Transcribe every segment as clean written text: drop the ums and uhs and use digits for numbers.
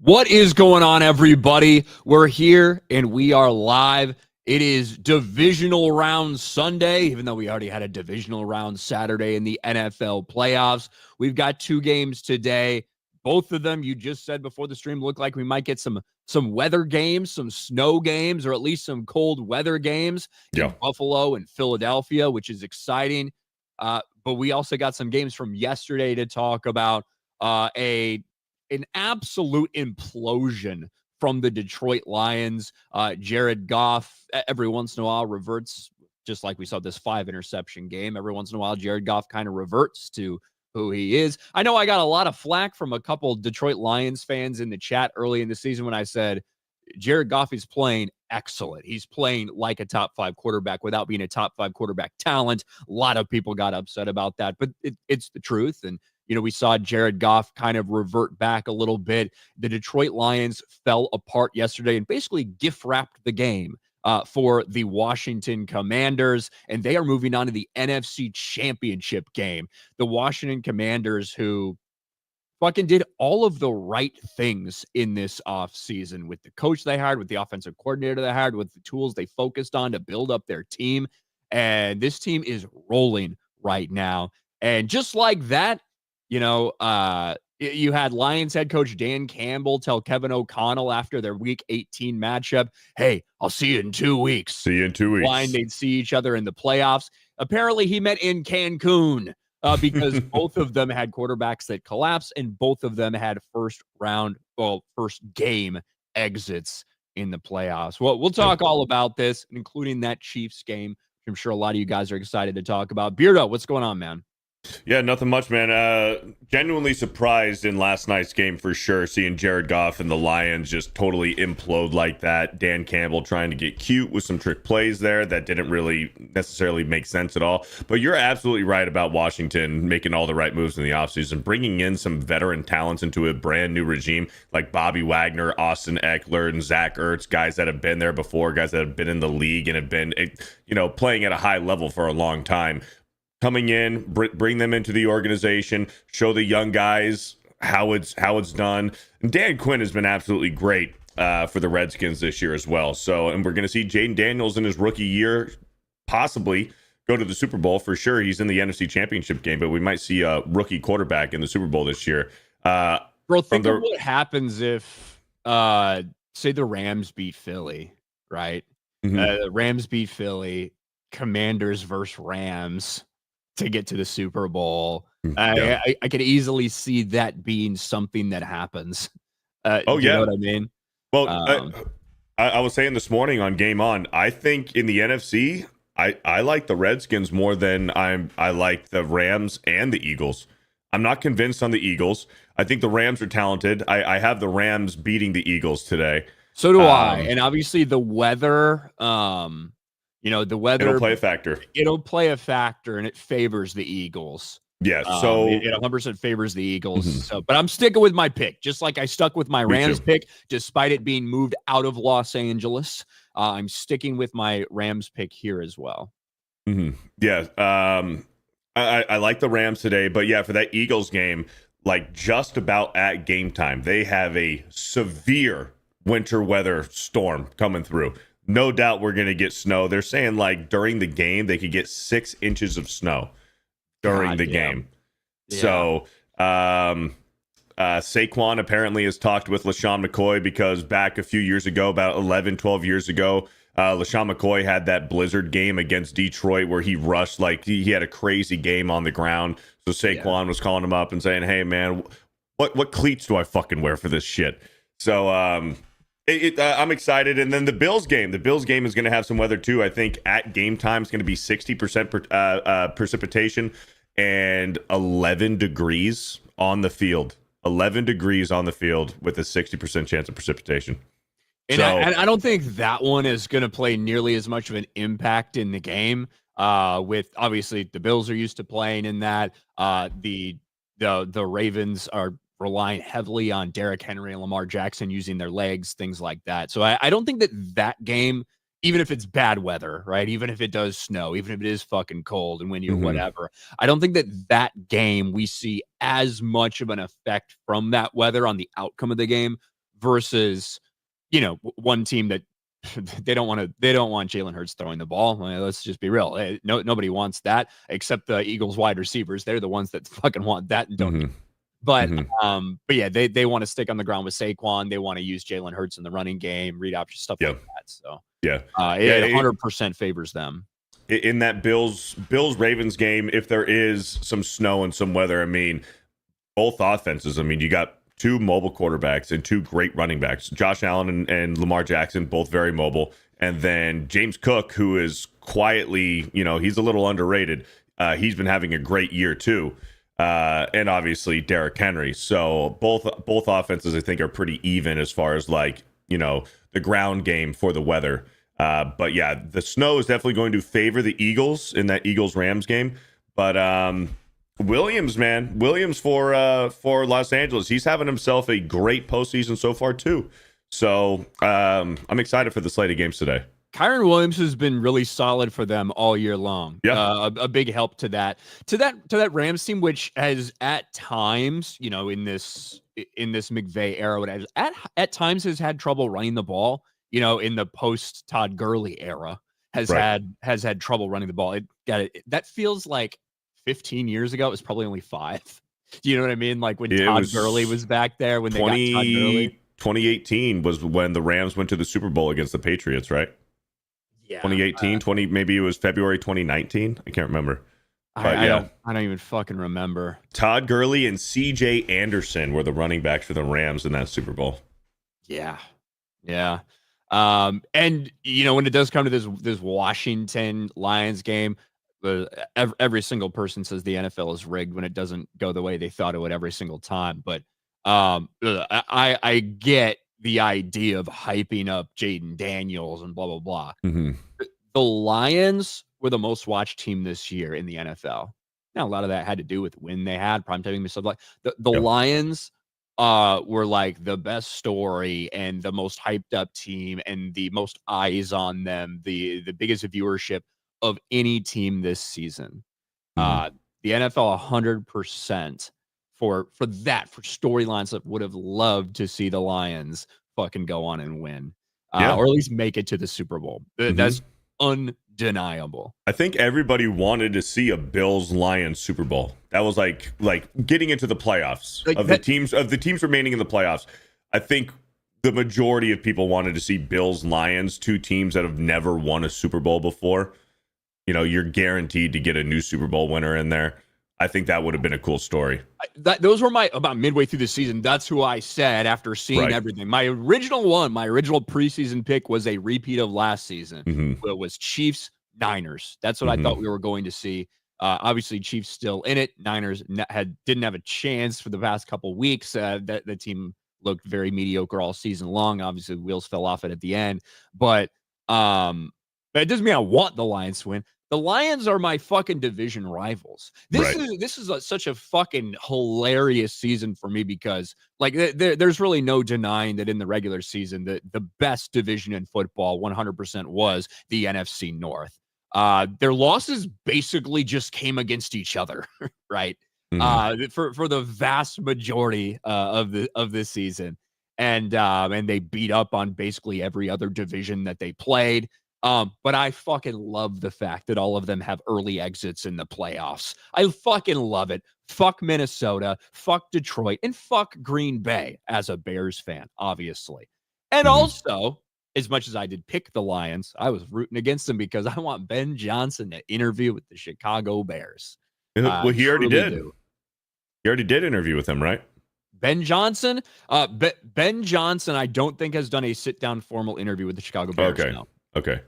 What is going on, everybody? We're here and we are live. It is divisional round Sunday, even though we already had a divisional round Saturday in the NFL playoffs. We've got two games today. Both of them, you just said before the stream, look like we might get some weather games, some snow games, or at least some cold weather games in Buffalo and Philadelphia, which is exciting. But we also got some games from yesterday to talk about. An absolute implosion from the Detroit Lions. Jared Goff, every once in a while, reverts, just like we saw this 5-interception game. Every once in a while, Jared Goff kind of reverts to who he is. I know I got a lot of flack from a couple Detroit Lions fans in the chat early in the season when I said Jared Goff is playing excellent. He's playing like a top 5 quarterback without being a top 5 quarterback talent. A lot of people got upset about that, but it's the truth. And we saw Jared Goff kind of revert back a little bit. The Detroit Lions fell apart yesterday and basically gift-wrapped the game for the Washington Commanders, and they are moving on to the NFC Championship game. The Washington Commanders, who fucking did all of the right things in this offseason with the coach they hired, with the offensive coordinator they hired, with the tools they focused on to build up their team. And this team is rolling right now. And just like that, you had Lions head coach Dan Campbell tell Kevin O'Connell after their Week 18 matchup, "Hey, I'll see you in 2 weeks." See you in 2 weeks. Blind they'd see each other in the playoffs. Apparently, he met in Cancun because both of them had quarterbacks that collapsed, and both of them had first game exits in the playoffs. Well, we'll talk all about this, including that Chiefs game, which I'm sure a lot of you guys are excited to talk about. Beardo, what's going on, man? Yeah, nothing much, man. Genuinely surprised in last night's game for sure, seeing Jared Goff and the Lions just totally implode like that. Dan Campbell trying to get cute with some trick plays there that didn't really necessarily make sense at all. But you're absolutely right about Washington making all the right moves in the offseason, bringing in some veteran talents into a brand new regime like Bobby Wagner, Austin Eckler, and Zach Ertz, guys that have been there before, guys that have been in the league and have been, playing at a high level for a long time. Coming in, bring them into the organization, show the young guys how it's done. And Dan Quinn has been absolutely great for the Redskins this year as well. So, and we're going to see Jaden Daniels in his rookie year possibly go to the Super Bowl for sure. He's in the NFC Championship game, but we might see a rookie quarterback in the Super Bowl this year. Bro, think of what happens if, say, the Rams beat Philly, right? Mm-hmm. The Rams beat Philly, Commanders versus Rams to get to the Super Bowl. I could easily see that being something that happens. You know what I mean? Well, I was saying this morning on Game On, I think in the NFC, I like the Redskins more than I like the Rams and the Eagles. I'm not convinced on the Eagles. I think the Rams are talented. I have the Rams beating the Eagles today. So do I. And obviously the weather, the weather, it'll play a factor. It'll play a factor, and it favors the Eagles. Yeah, so it 100% favors the Eagles. Mm-hmm. So, but I'm sticking with my pick, just like I stuck with my Rams pick, despite it being moved out of Los Angeles. I'm sticking with my Rams pick here as well. Mm-hmm. Yeah, I like the Rams today, but yeah, for that Eagles game, like just about at game time, they have a severe winter weather storm coming through. No doubt we're going to get snow. They're saying like during the game, they could get 6 inches of snow during the game. Yeah. So Saquon apparently has talked with LaShawn McCoy because back a few years ago, about 11, 12 years ago, LaShawn McCoy had that blizzard game against Detroit where he rushed, like he had a crazy game on the ground. So Saquon was calling him up and saying, "Hey man, what cleats do I fucking wear for this shit?" So I'm excited. And then the Bills game is going to have some weather too. I think at game time it's going to be 60% precipitation and 11 degrees on the field. 11 degrees on the field with a 60% chance of precipitation. And I don't think that one is going to play nearly as much of an impact in the game. With obviously the Bills are used to playing in that. The Ravens are relying heavily on Derrick Henry and Lamar Jackson using their legs, things like that. So I don't think that game, even if it's bad weather, right? Even if it does snow, even if it is fucking cold and windy or whatever, I don't think that game we see as much of an effect from that weather on the outcome of the game versus, one team that they don't want Jalen Hurts throwing the ball. Let's just be real. Nobody wants that except the Eagles wide receivers. They're the ones that fucking want that and don't. Mm-hmm. But yeah, they want to stick on the ground with Saquon. They want to use Jalen Hurts in the running game, read option stuff like that. So it 100% favors them. In that Bills Ravens game, if there is some snow and some weather, I mean, both offenses. I mean, you got two mobile quarterbacks and two great running backs, Josh Allen and Lamar Jackson, both very mobile. And then James Cook, who is quietly, he's a little underrated. He's been having a great year too. And obviously Derrick Henry. So both offenses, I think, are pretty even as far as the ground game for the weather. But yeah, the snow is definitely going to favor the Eagles in that Eagles-Rams game. But Williams for Los Angeles, he's having himself a great postseason so far too. So I'm excited for the slate of games today. Kyren Williams has been really solid for them all year long. Yeah, a big help to that Rams team, which has at times, in this McVay era, at times has had trouble running the ball. In the post Todd Gurley era, has had trouble running the ball. That feels like 15 years ago. It was probably only 5. Do you know what I mean? Like when Todd Gurley was back there, when they got Todd Gurley. 2018 was when the Rams went to the Super Bowl against the Patriots, right? Yeah. 2018, maybe it was February 2019. I can't remember. But I don't even fucking remember. Todd Gurley and C.J. Anderson were the running backs for the Rams in that Super Bowl. Yeah. And when it does come to this Washington Lions game, every single person says the NFL is rigged when it doesn't go the way they thought it would every single time. But I get the idea of hyping up Jaden Daniels and blah blah blah. Mm-hmm. The Lions were the most watched team this year in the NFL. Now a lot of that had to do with when they had primetime stuff. Like the Lions were like the best story and the most hyped up team and the most eyes on them, the biggest viewership of any team this season. The NFL 100% for storylines that would have loved to see the Lions fucking go on and win, or at least make it to the Super Bowl. That's undeniable. I think everybody wanted to see a Bills-Lions Super Bowl. That was like getting into the playoffs the teams remaining in the playoffs. I think the majority of people wanted to see Bills-Lions, two teams that have never won a Super Bowl before. You're guaranteed to get a new Super Bowl winner in there. I think that would have been a cool story. Those were about midway through the season. That's who I said after seeing everything. My original preseason pick was a repeat of last season. It was Chiefs Niners. That's what I thought we were going to see. Obviously, Chiefs still in it. Niners didn't have a chance for the past couple weeks. The team looked very mediocre all season long. Obviously, the wheels fell off it at the end. But it doesn't mean I want the Lions to win. The Lions are my fucking division rivals. This is such a fucking hilarious season for me because there's really no denying that in the regular season the best division in football 100% was the NFC North. Their losses basically just came against each other, right? For the vast majority of this season, and they beat up on basically every other division that they played. But I fucking love the fact that all of them have early exits in the playoffs. I fucking love it. Fuck Minnesota, fuck Detroit, and fuck Green Bay as a Bears fan, obviously. And also, as much as I did pick the Lions, I was rooting against them because I want Ben Johnson to interview with the Chicago Bears. Well, he already did. He already did interview with him, right? Ben Johnson? Ben Johnson, I don't think has done a sit-down formal interview with the Chicago Bears. Okay.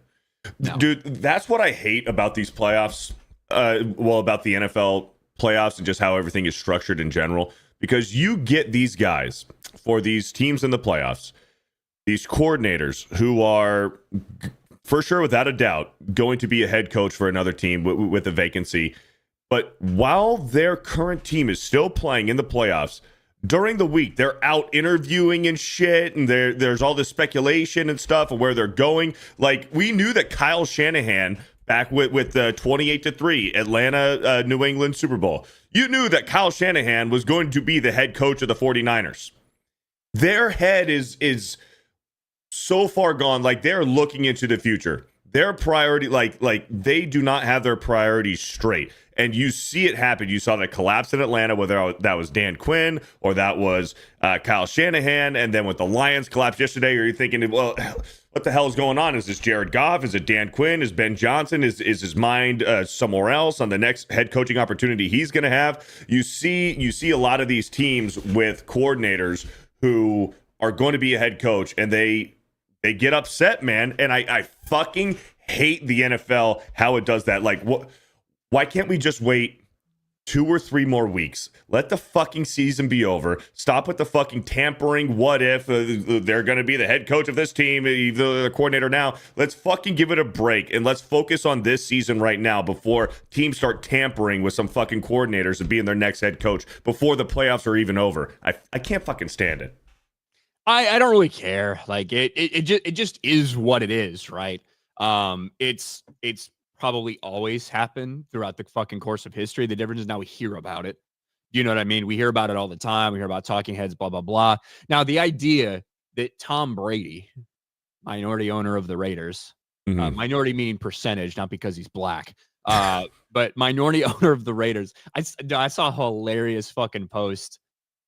No. Dude, that's what I hate about these playoffs. About the NFL playoffs and just how everything is structured in general. Because you get these guys for these teams in the playoffs, these coordinators who are, for sure, without a doubt, going to be a head coach for another team with a vacancy. But while their current team is still playing in the playoffs, during the week, they're out interviewing and shit, and there's all this speculation and stuff of where they're going. Like, we knew that Kyle Shanahan, back with the 28-3 Atlanta, New England Super Bowl, you knew that Kyle Shanahan was going to be the head coach of the 49ers. Their head is so far gone. Like, they're looking into the future. Their priority, like they do not have their priorities straight. And you see it happen. You saw that collapse in Atlanta, whether that was Dan Quinn or that was Kyle Shanahan. And then with the Lions collapse yesterday, you're thinking, well, what the hell is going on? Is this Jared Goff? Is it Dan Quinn? Is Ben Johnson? Is his mind somewhere else on the next head coaching opportunity he's going to have? You see a lot of these teams with coordinators who are going to be a head coach, and they get upset, man. And I fucking hate the NFL, how it does that. Like, why can't we just wait 2 or 3 more weeks? Let the fucking season be over. Stop with the fucking tampering. What if they're going to be the head coach of this team, the coordinator now? Let's fucking give it a break, and let's focus on this season right now before teams start tampering with some fucking coordinators and being their next head coach before the playoffs are even over. I can't fucking stand it. I don't really care. Like it just is what it is, right? It's probably always happened throughout the fucking course of history. The difference is now we hear about it. You know what I mean? We hear about it all the time. We hear about talking heads, blah, blah, blah. Now, the idea that Tom Brady, minority owner of the Raiders, minority meaning percentage, not because he's black, but minority owner of the Raiders. I saw a hilarious fucking post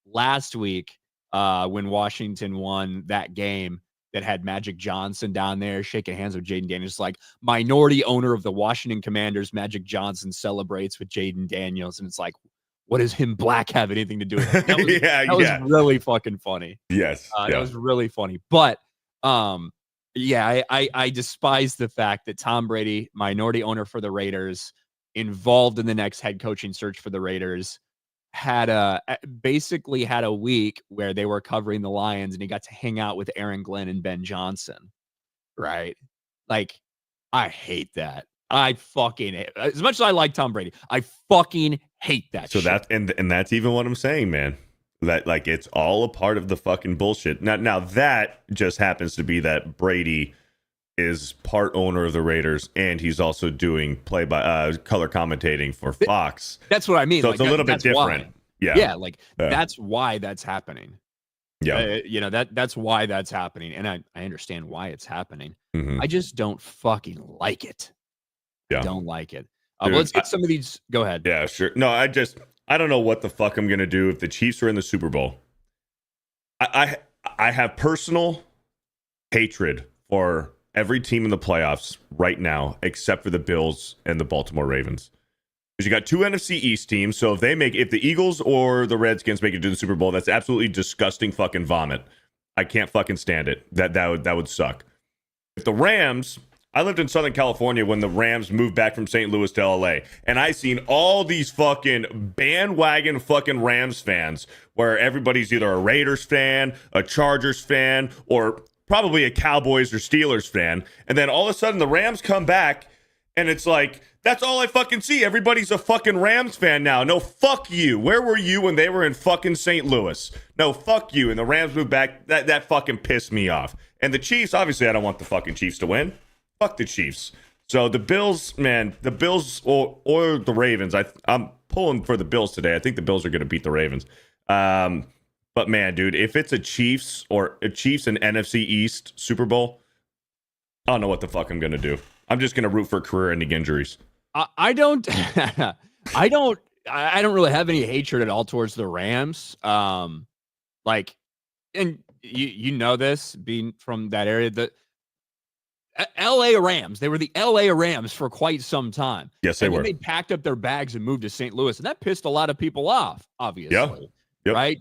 last week when Washington won that game that had Magic Johnson down there shaking hands with Jaden Daniels. Like, minority owner of the Washington Commanders, Magic Johnson celebrates with Jaden Daniels. And it's like, what does him black have anything to do with it? That was really fucking funny. Yes. That was really funny. But I despise the fact that Tom Brady, minority owner for the Raiders, involved in the next head coaching search for the Raiders, basically had a week where they were covering the Lions and he got to hang out with Aaron Glenn and Ben Johnson. Right? Like, I hate that. I fucking hate, as much as I like Tom Brady, I fucking hate that. So shit. And that's even what I'm saying, man. That, like, it's all a part of the fucking bullshit. Now that just happens to be that Brady is part owner of the Raiders, and he's also doing color commentating for Fox. That's what I mean. So like, it's a little bit different. Why. Yeah. That's why that's happening. Yeah. That's why that's happening. And I understand why it's happening. Mm-hmm. I just don't fucking like it. Yeah. I don't like it. Let's get some of these. Go ahead. Yeah, sure. No, I don't know what the fuck I'm going to do if the Chiefs are in the Super Bowl. I have personal hatred for every team in the playoffs right now, except for the Bills and the Baltimore Ravens. Because you got 2 NFC East teams, so if the Eagles or the Redskins make it to the Super Bowl, that's absolutely disgusting fucking vomit. I can't fucking stand it. That would suck. If the Rams, I lived in Southern California when the Rams moved back from St. Louis to LA, and I seen all these fucking bandwagon fucking Rams fans where everybody's either a Raiders fan, a Chargers fan, or probably a Cowboys or Steelers fan. And then all of a sudden the Rams come back and it's like, that's all I fucking see. Everybody's a fucking Rams fan now. No, fuck you. Where were you when they were in fucking St. Louis? No, fuck you. And the Rams moved back. That fucking pissed me off. And the Chiefs, obviously I don't want the fucking Chiefs to win. Fuck the Chiefs. So the Bills, man, the Bills or the Ravens, I'm pulling for the Bills today. I think the Bills are going to beat the Ravens. But man, dude, if it's a Chiefs and NFC East Super Bowl, I don't know what the fuck I'm gonna do. I'm just gonna root for career-ending injuries. I don't really have any hatred at all towards the Rams. Like, and you know this, being from that area, the LA Rams, they were the LA Rams for quite some time. Yes, they were. They packed up their bags and moved to St. Louis, and that pissed a lot of people off, obviously. Yeah. Yep. Right?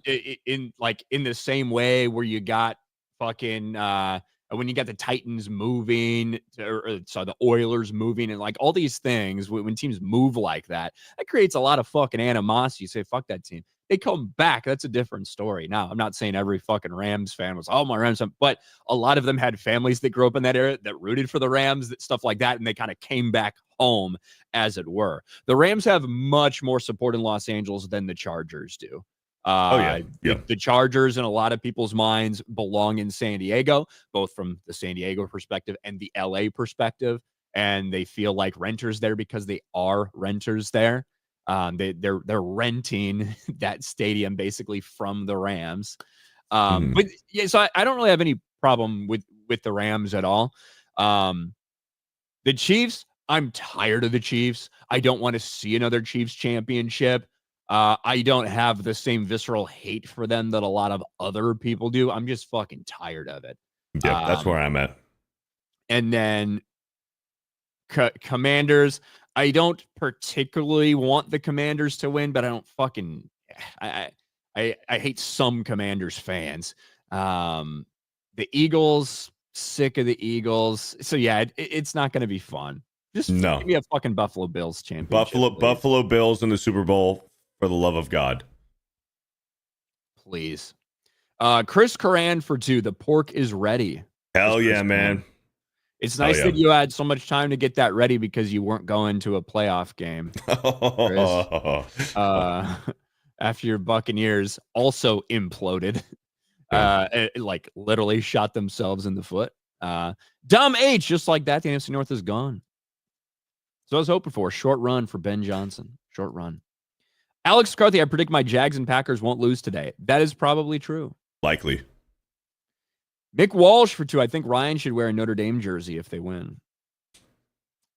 In the same way where you got fucking when you got the Titans moving the Oilers moving and like all these things, when teams move like that creates a lot of fucking animosity. You say, fuck that team. They come back. That's a different story. Now, I'm not saying every fucking Rams fan was, oh, my Rams, but a lot of them had families that grew up in that area that rooted for the Rams, stuff like that, and they kind of came back home, as it were. The Rams have much more support in Los Angeles than the Chargers do. The Chargers, in a lot of people's minds, belong in San Diego, both from the San Diego perspective and the LA perspective. And they feel like renters there because they are renters there. They're renting that stadium basically from the Rams. But yeah, so I don't really have any problem with the Rams at all. The Chiefs, I'm tired of the Chiefs. I don't want to see another Chiefs championship. I don't have the same visceral hate for them that a lot of other people do. I'm just fucking tired of it. Yep, that's where I'm at. And then Commanders, I don't particularly want the Commanders to win, but I don't fucking I hate some Commanders fans. The Eagles, sick of the Eagles. So yeah, it's not going to be fun. Just give me a fucking Buffalo Bills championship. Buffalo Bills in the Super Bowl, for the love of God. Please. Chris Coran for 2. The pork is ready. Hell yeah, man. It's nice that you had so much time to get that ready because you weren't going to a playoff game. After your Buccaneers also imploded. Like literally shot themselves in the foot. Dumb H, just like that, the NFC North is gone. So I was hoping for a short run for Ben Johnson. Short run. Alex McCarthy, I predict my Jags and Packers won't lose today. That is probably true. Likely. Mick Walsh for 2. I think Ryan should wear a Notre Dame jersey if they win.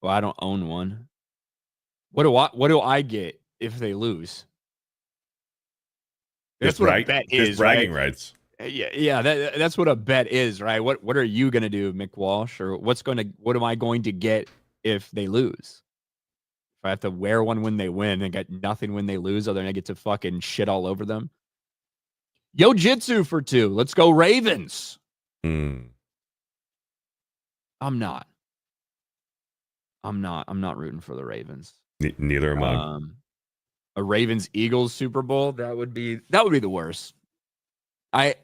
Well, I don't own one. What do I get if they lose? That's what a bet is. Just bragging rights. Yeah, that's what a bet is, right? What are you gonna do, Mick Walsh, or what am I going to get if they lose? If I have to wear one when they win and get nothing when they lose, other than I get to fucking shit all over them. Yo Jitsu for 2. Let's go Ravens. I'm not rooting for the Ravens. Neither am I. A Ravens Eagles Super Bowl, that would be the worst. I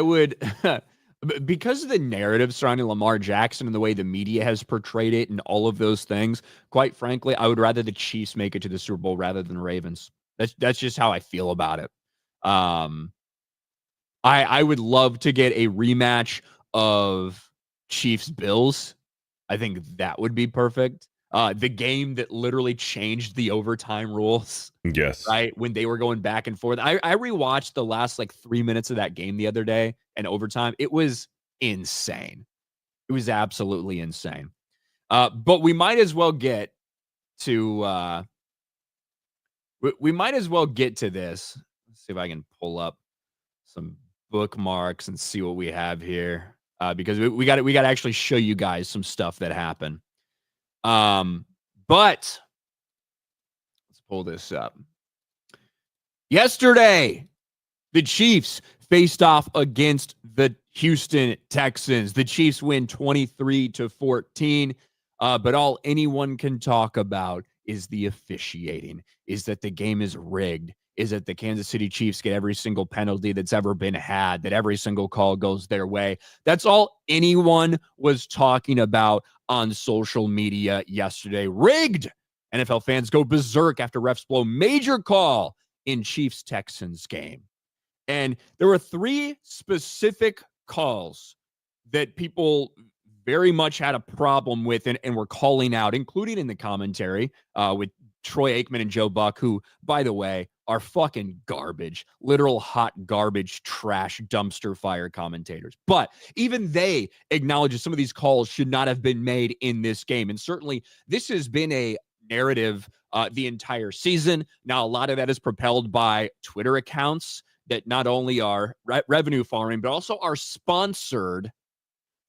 would because of the narrative surrounding Lamar Jackson and the way the media has portrayed it and all of those things, quite frankly, I would rather the Chiefs make it to the Super Bowl rather than the Ravens. That's just how I feel about it. I would love to get a rematch of Chiefs Bills. I think that would be perfect. The game that literally changed the overtime rules. Yes. Right? When they were going back and forth. I rewatched the last 3 minutes of that game the other day and overtime. It was insane. It was absolutely insane. But we might as well get to we might as well get to this. Let's see if I can pull up some bookmarks and see what we have here. Because we got to actually show you guys some stuff that happened. But let's pull this up. Yesterday, the Chiefs faced off against the Houston Texans. The Chiefs win 23-14. But all anyone can talk about is the officiating, is that the game is rigged, is that the Kansas City Chiefs get every single penalty that's ever been had, that every single call goes their way. That's all anyone was talking about on social media yesterday. Rigged! NFL fans go berserk after refs blow major call in Chiefs-Texans game. And there were 3 specific calls that people very much had a problem with and were calling out, including in the commentary with Troy Aikman and Joe Buck, who, by the way, are fucking garbage, literal hot garbage, trash, dumpster fire commentators. But even they acknowledge that some of these calls should not have been made in this game. And certainly this has been a narrative the entire season. Now, a lot of that is propelled by Twitter accounts that not only are revenue farming, but also are sponsored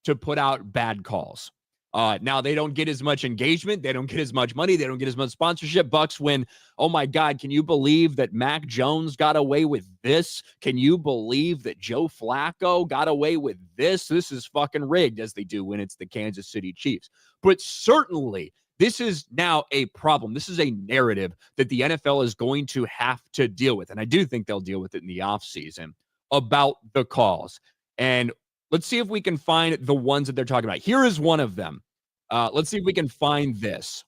to put out bad calls. Now, they don't get as much engagement. They don't get as much money. They don't get as much sponsorship bucks when, oh my God, can you believe that Mac Jones got away with this? Can you believe that Joe Flacco got away with this? This is fucking rigged, as they do when it's the Kansas City Chiefs. But certainly, this is now a problem. This is a narrative that the NFL is going to have to deal with. And I do think they'll deal with it in the offseason about the calls. And let's see if we can find the ones that they're talking about. Here is one of them. Let's see if we can find this.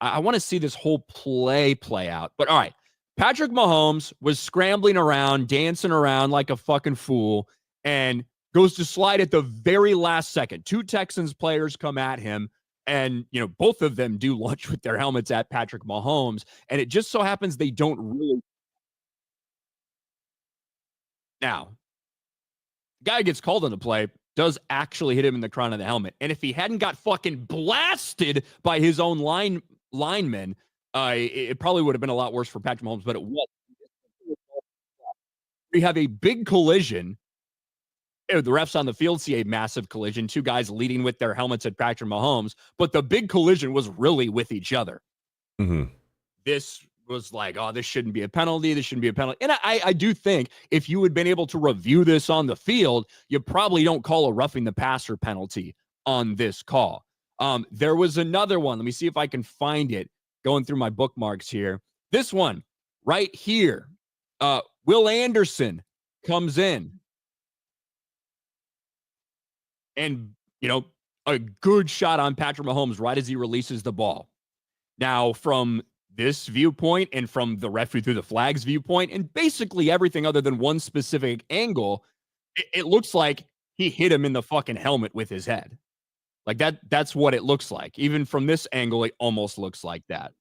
I want to see this whole play out. But all right, Patrick Mahomes was scrambling around, dancing around like a fucking fool, and goes to slide at the very last second. 2 Texans players come at him, and both of them do lunge with their helmets at Patrick Mahomes. And it just so happens they don't really Now, the guy gets called on the play, does actually hit him in the crown of the helmet. And if he hadn't got fucking blasted by his own linemen, it probably would have been a lot worse for Patrick Mahomes, but it wasn't. We have a big collision. The refs on the field see a massive collision, two guys leading with their helmets at Patrick Mahomes, but the big collision was really with each other. Mm-hmm. This was like, oh, this shouldn't be a penalty. This shouldn't be a penalty. And I do think if you had been able to review this on the field, you probably don't call a roughing the passer penalty on this call. There was another one. Let me see if I can find it. Going through my bookmarks here. This one right here. Will Anderson comes in. And, a good shot on Patrick Mahomes right as he releases the ball. Now, from this viewpoint and from the referee through the flags viewpoint and basically everything other than one specific angle, it looks like he hit him in the fucking helmet with his head. Like that's what it looks like. Even from this angle, it almost looks like that.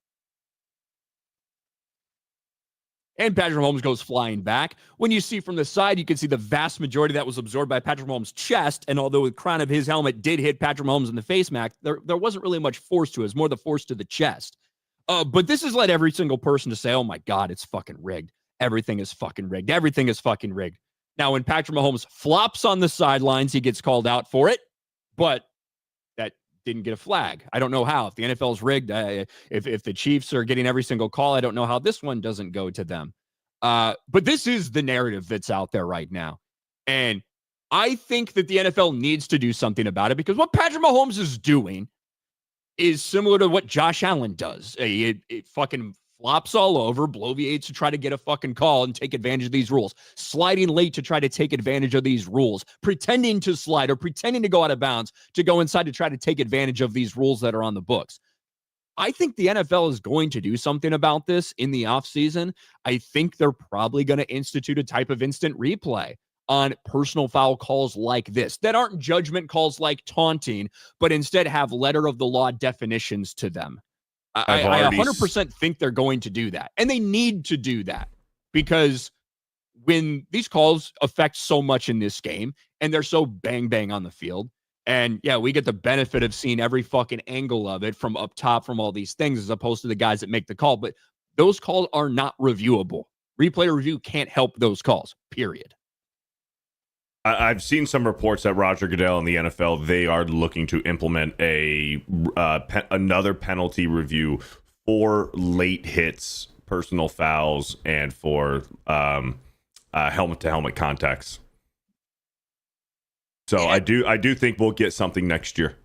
And Patrick Mahomes goes flying back. When you see from the side, you can see the vast majority that was absorbed by Patrick Mahomes' chest. And although the crown of his helmet did hit Patrick Mahomes in the face, Mac, there wasn't really much force to it. It was more the force to the chest. But this has led every single person to say, oh my God, it's fucking rigged. Everything is fucking rigged. Everything is fucking rigged. Now, when Patrick Mahomes flops on the sidelines, he gets called out for it. But that didn't get a flag. I don't know how. If the NFL is rigged, if the Chiefs are getting every single call, I don't know how this one doesn't go to them. But this is the narrative that's out there right now. And I think that the NFL needs to do something about it because what Patrick Mahomes is doing is similar to what Josh Allen does. It fucking flops all over, bloviates to try to get a fucking call and take advantage of these rules, sliding late to try to take advantage of these rules, pretending to slide or pretending to go out of bounds to go inside to try to take advantage of these rules that are on the books. I think the NFL is going to do something about this in the offseason. I think they're probably going to institute a type of instant replay on personal foul calls like this that aren't judgment calls like taunting, but instead have letter of the law definitions to them. I 100% think they're going to do that. And they need to do that because when these calls affect so much in this game and they're so bang, bang on the field, and yeah, we get the benefit of seeing every fucking angle of it from up top from all these things as opposed to the guys that make the call. But those calls are not reviewable. Replay review can't help those calls, period. I've seen some reports that Roger Goodell and the NFL, they are looking to implement another penalty review for late hits, personal fouls, and for helmet-to-helmet contacts. So I do think we'll get something next year.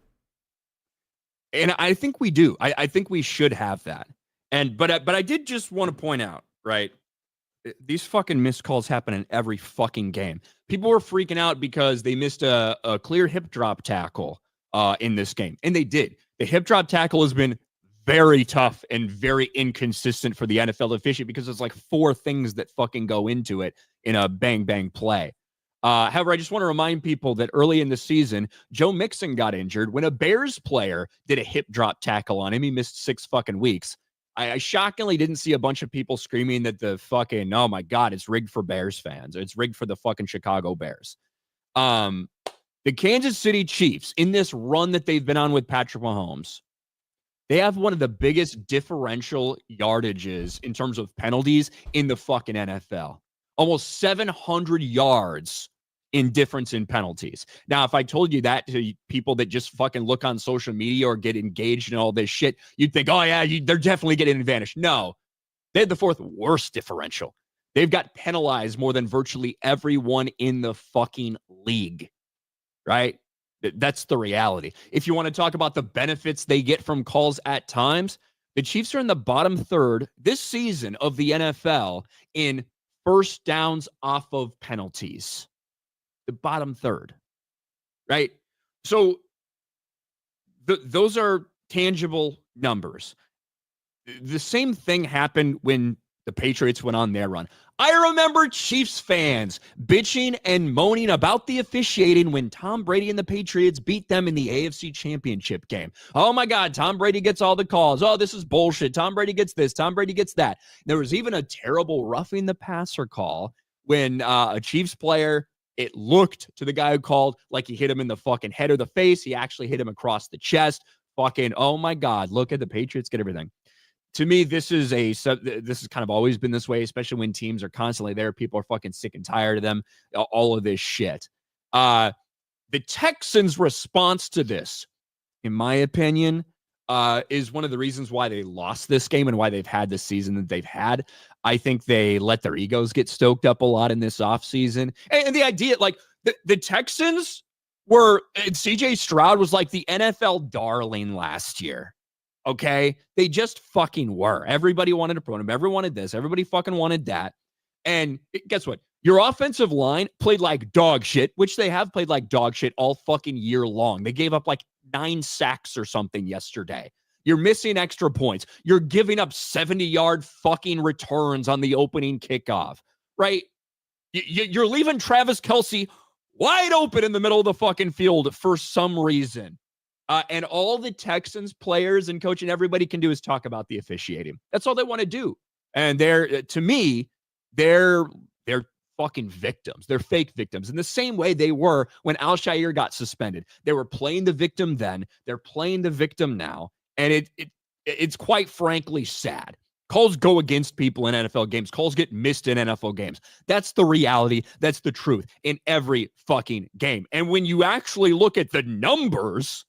And I think we do. I think we should have that. But I did just want to point out, right? These fucking missed calls happen in every fucking game. People were freaking out because they missed a clear hip drop tackle in this game. And they did. The hip drop tackle has been very tough and very inconsistent for the NFL to officiate because there's like 4 things that fucking go into it in a bang, bang play. However, I just want to remind people that early in the season, Joe Mixon got injured when a Bears player did a hip drop tackle on him. He missed 6 fucking weeks. I shockingly didn't see a bunch of people screaming that the fucking, oh my God, it's rigged for Bears fans. It's rigged for the fucking Chicago Bears. The Kansas City Chiefs, in this run that they've been on with Patrick Mahomes, they have one of the biggest differential yardages in terms of penalties in the fucking NFL. Almost 700 yards in difference in penalties. Now, if I told you that to people that just fucking look on social media or get engaged in all this shit, you'd think, oh yeah, they're definitely getting an advantage. No, they had the 4th worst differential. They've got penalized more than virtually everyone in the fucking league, right? That's the reality. If you want to talk about the benefits they get from calls at times, the Chiefs are in the bottom 3rd this season of the NFL in first downs off of penalties. The bottom 3rd, right? So those are tangible numbers. The same thing happened when the Patriots went on their run. I remember Chiefs fans bitching and moaning about the officiating when Tom Brady and the Patriots beat them in the AFC Championship game. Oh my God, Tom Brady gets all the calls. Oh, this is bullshit. Tom Brady gets this. Tom Brady gets that. There was even a terrible roughing the passer call when a Chiefs player, it looked to the guy who called like he hit him in the fucking head or the face. He actually hit him across the chest. Fucking, oh my God, look at the Patriots, get everything. To me, this has kind of always been this way, especially when teams are constantly there. People are fucking sick and tired of them, all of this shit. The Texans' response to this, in my opinion, is one of the reasons why they lost this game and why they've had the season that they've had. I think they let their egos get stoked up a lot in this offseason. And the idea, like, the Texans were, CJ Stroud was like the NFL darling last year. Okay? They just fucking were. Everybody wanted to promote him. Everyone wanted this. Everybody fucking wanted that. And guess what? Your offensive line played like dog shit, which they have played like dog shit all fucking year long. They gave up like 9 sacks or something yesterday. You're missing extra points. You're giving up 70-yard fucking returns on the opening kickoff, right? You're leaving Travis Kelce wide open in the middle of the fucking field for some reason. And all the Texans players and coach and everybody can do is talk about the officiating. That's all they want to do. And to me, they're fucking victims. They're fake victims in the same way they were when Al-Shaair got suspended. They were playing the victim then. They're playing the victim now. And it's quite frankly sad. Calls go against people in NFL games. Calls get missed in NFL games. That's the reality. That's the truth in every fucking game. And when you actually look at the numbers,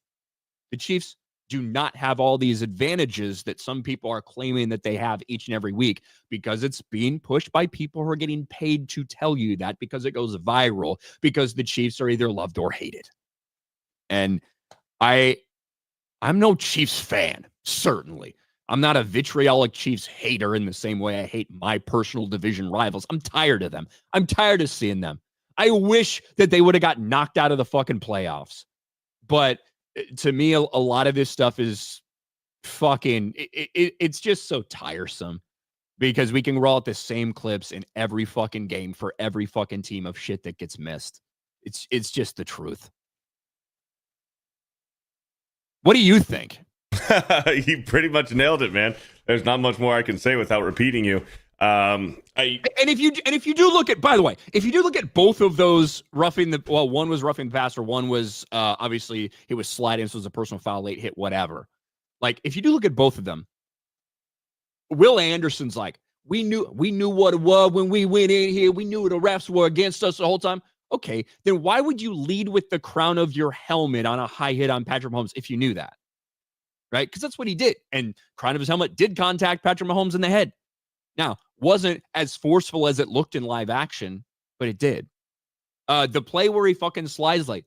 the Chiefs do not have all these advantages that some people are claiming that they have each and every week, because it's being pushed by people who are getting paid to tell you that, because it goes viral, because the Chiefs are either loved or hated. And I'm no Chiefs fan, certainly. I'm not a vitriolic Chiefs hater in the same way I hate my personal division rivals. I'm tired of them. I'm tired of seeing them. I wish that they would have got knocked out of the fucking playoffs. But to me, a lot of this stuff is fucking, it's just so tiresome, because we can roll out the same clips in every fucking game for every fucking team of shit that gets missed. It's just the truth. What do you think? You pretty much nailed it, man. There's not much more I can say without repeating you. And if you do look at, by the way, if you do look at both of those one was roughing the passer, one was obviously it was sliding, so it was a personal foul, late hit, whatever. Like, if you do look at both of them, Will Anderson's like, we knew what it was when we went in here. We knew the refs were against us the whole time. Okay, then why would you lead with the crown of your helmet on a high hit on Patrick Mahomes if you knew that? Right? Because that's what he did. And crown of his helmet did contact Patrick Mahomes in the head. Now, wasn't as forceful as it looked in live action, but it did. The play where he fucking slides, like,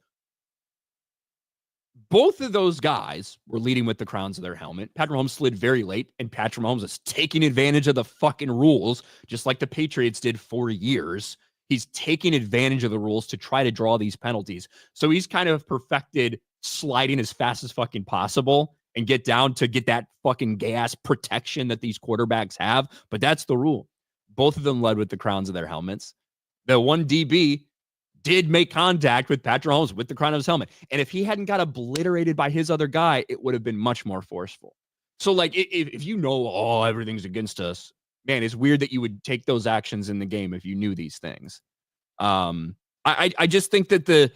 both of those guys were leading with the crowns of their helmet. Patrick Mahomes slid very late, and Patrick Mahomes is taking advantage of the fucking rules, just like the Patriots did for years. He's taking advantage of the rules to try to draw these penalties. So he's kind of perfected sliding as fast as fucking possible and get down to get that fucking gas protection that these quarterbacks have. But that's the rule. Both of them led with the crowns of their helmets. The one DB did make contact with Patrick Mahomes with the crown of his helmet. And if he hadn't got obliterated by his other guy, it would have been much more forceful. So, like, if you know, everything's against us, man, it's weird that you would take those actions in the game if you knew these things. I just think that the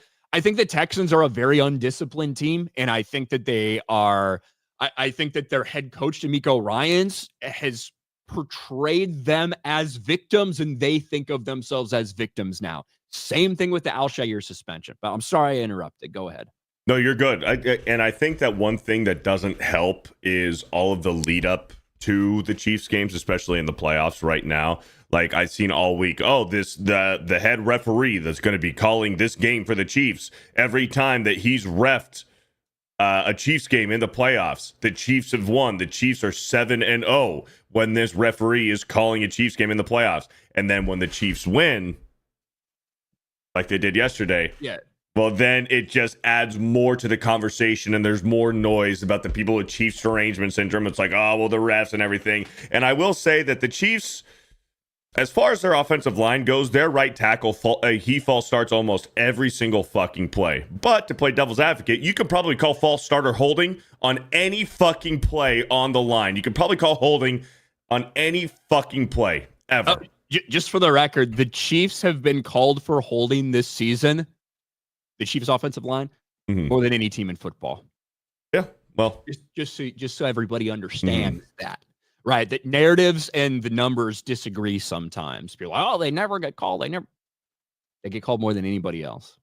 Texans are a very undisciplined team, and I think that they are. I think that their head coach, D'Amico Ryans, has portrayed them as victims, and they think of themselves as victims now. Same thing with the Al-Shaair suspension. But I'm sorry I interrupted. Go ahead. No, you're good. I think that one thing that doesn't help is all of the lead up to the Chiefs games, especially in the playoffs right now. Like, I've seen all week, the head referee that's going to be calling this game for the Chiefs, every time that he's reffed a Chiefs game in the playoffs, the Chiefs have won. The Chiefs are 7-0 when this referee is calling a Chiefs game in the playoffs. And then when the Chiefs win, like they did yesterday, well, then it just adds more to the conversation, and there's more noise about the people with Chiefs derangement syndrome. It's like, the refs and everything. And I will say that the Chiefs, as far as their offensive line goes, their right tackle, he false starts almost every single fucking play. But to play devil's advocate, you could probably call false starter holding on any fucking play on the line. You could probably call holding on any fucking play ever. Just for the record, the Chiefs have been called for holding this season, the Chiefs offensive line, more than any team in football. Yeah, well, just so everybody understands that, right? That narratives and the numbers disagree sometimes. People are like, oh, they never get called. They get called more than anybody else.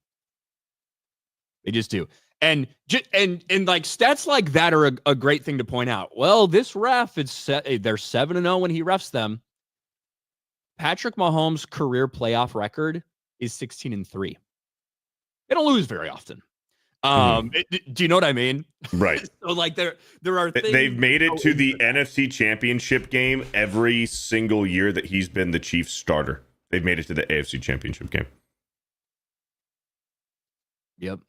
They just do. And like stats like that are a great thing to point out. Well, this ref, they're 7-0 when he refs them. Patrick Mahomes' career playoff record is 16-3. They don't lose very often. Do you know what I mean? Right. So like there are things they've made it to the NFC Championship game every single year that he's been the Chiefs starter. They've made it to the AFC Championship game. Yep.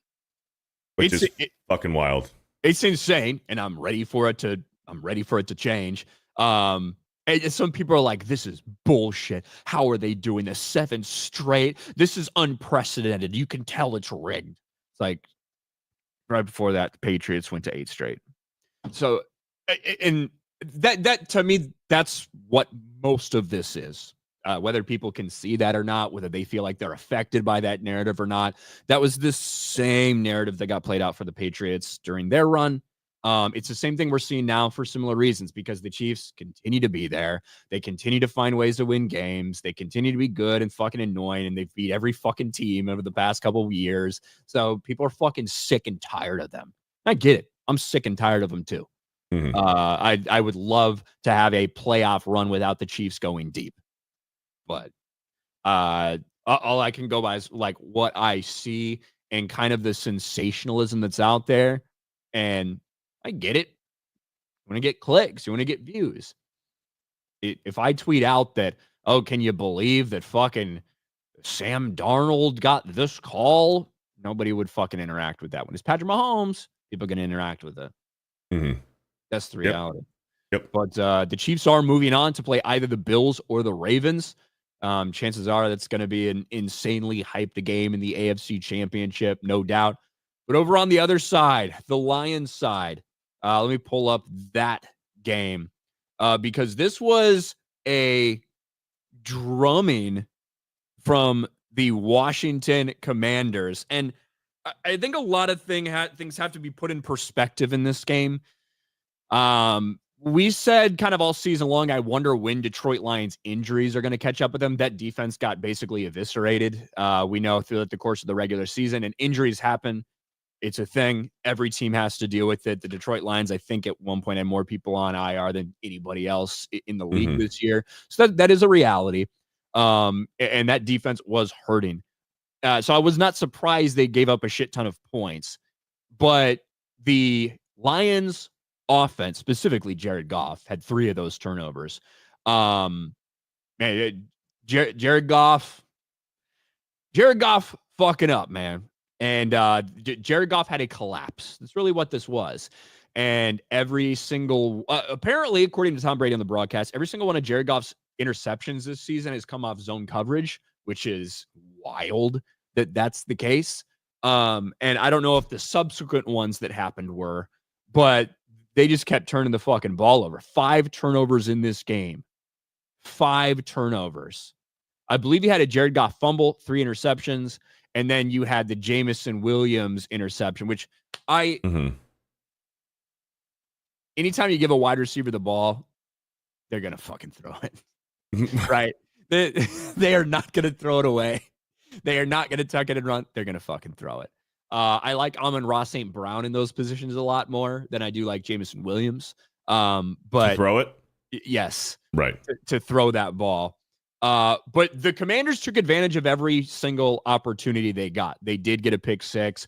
Which is fucking wild. It's insane, and I'm ready for it to change. And some people are like, this is bullshit. How are they doing this? 7 straight. This is unprecedented. You can tell it's rigged. It's like right before that, the Patriots went to 8 straight. So, and that to me, that's what most of this is. Whether people can see that or not, whether they feel like they're affected by that narrative or not, that was the same narrative that got played out for the Patriots during their run. It's the same thing we're seeing now for similar reasons, because the Chiefs continue to be there. They continue to find ways to win games. They continue to be good and fucking annoying, and they've beat every fucking team over the past couple of years. So people are fucking sick and tired of them. I get it. I'm sick and tired of them too. I would love to have a playoff run without the Chiefs going deep. But all I can go by is like what I see and kind of the sensationalism that's out there. And I get it. You want to get clicks. You want to get views. If I tweet out that, oh, can you believe that fucking Sam Darnold got this call? Nobody would fucking interact with that. When it's Patrick Mahomes, people are going to interact with it. That's the reality. Yep. But the Chiefs are moving on to play either the Bills or the Ravens. Chances are that's going to be an insanely hyped game in the AFC Championship, no doubt. But over on the other side, the Lions side, let me pull up that game because this was a drumming from the Washington Commanders. And I think a lot of things have to be put in perspective in this game. We said kind of all season long, I wonder when Detroit Lions injuries are going to catch up with them. That defense got basically eviscerated. We know throughout the course of the regular season, and injuries happen. It's a thing. Every team has to deal with it. The Detroit Lions, I think at one point, had more people on IR than anybody else in the league this year. So that is a reality. And that defense was hurting. So I was not surprised they gave up a shit ton of points. But the Lions offense, specifically Jared Goff, had 3 of those turnovers. Man, Jared Goff fucking up, man. And Jared Goff had a collapse. That's really what this was. And every single, apparently, according to Tom Brady on the broadcast, every single one of Jared Goff's interceptions this season has come off zone coverage, which is wild that that's the case. And I don't know if the subsequent ones that happened were, but they just kept turning the fucking ball over. 5 turnovers in this game. 5 turnovers. I believe you had a Jared Goff fumble, 3 interceptions, and then you had the Jamison Williams interception, which anytime you give a wide receiver the ball, they're going to fucking throw it. Right? They are not going to throw it away. They are not going to tuck it and run. They're going to fucking throw it. I like Amon-Ra St. Brown in those positions a lot more than I do like Jamison Williams. But to throw it? Yes. Right. To throw that ball. But the Commanders took advantage of every single opportunity they got. They did get a pick 6.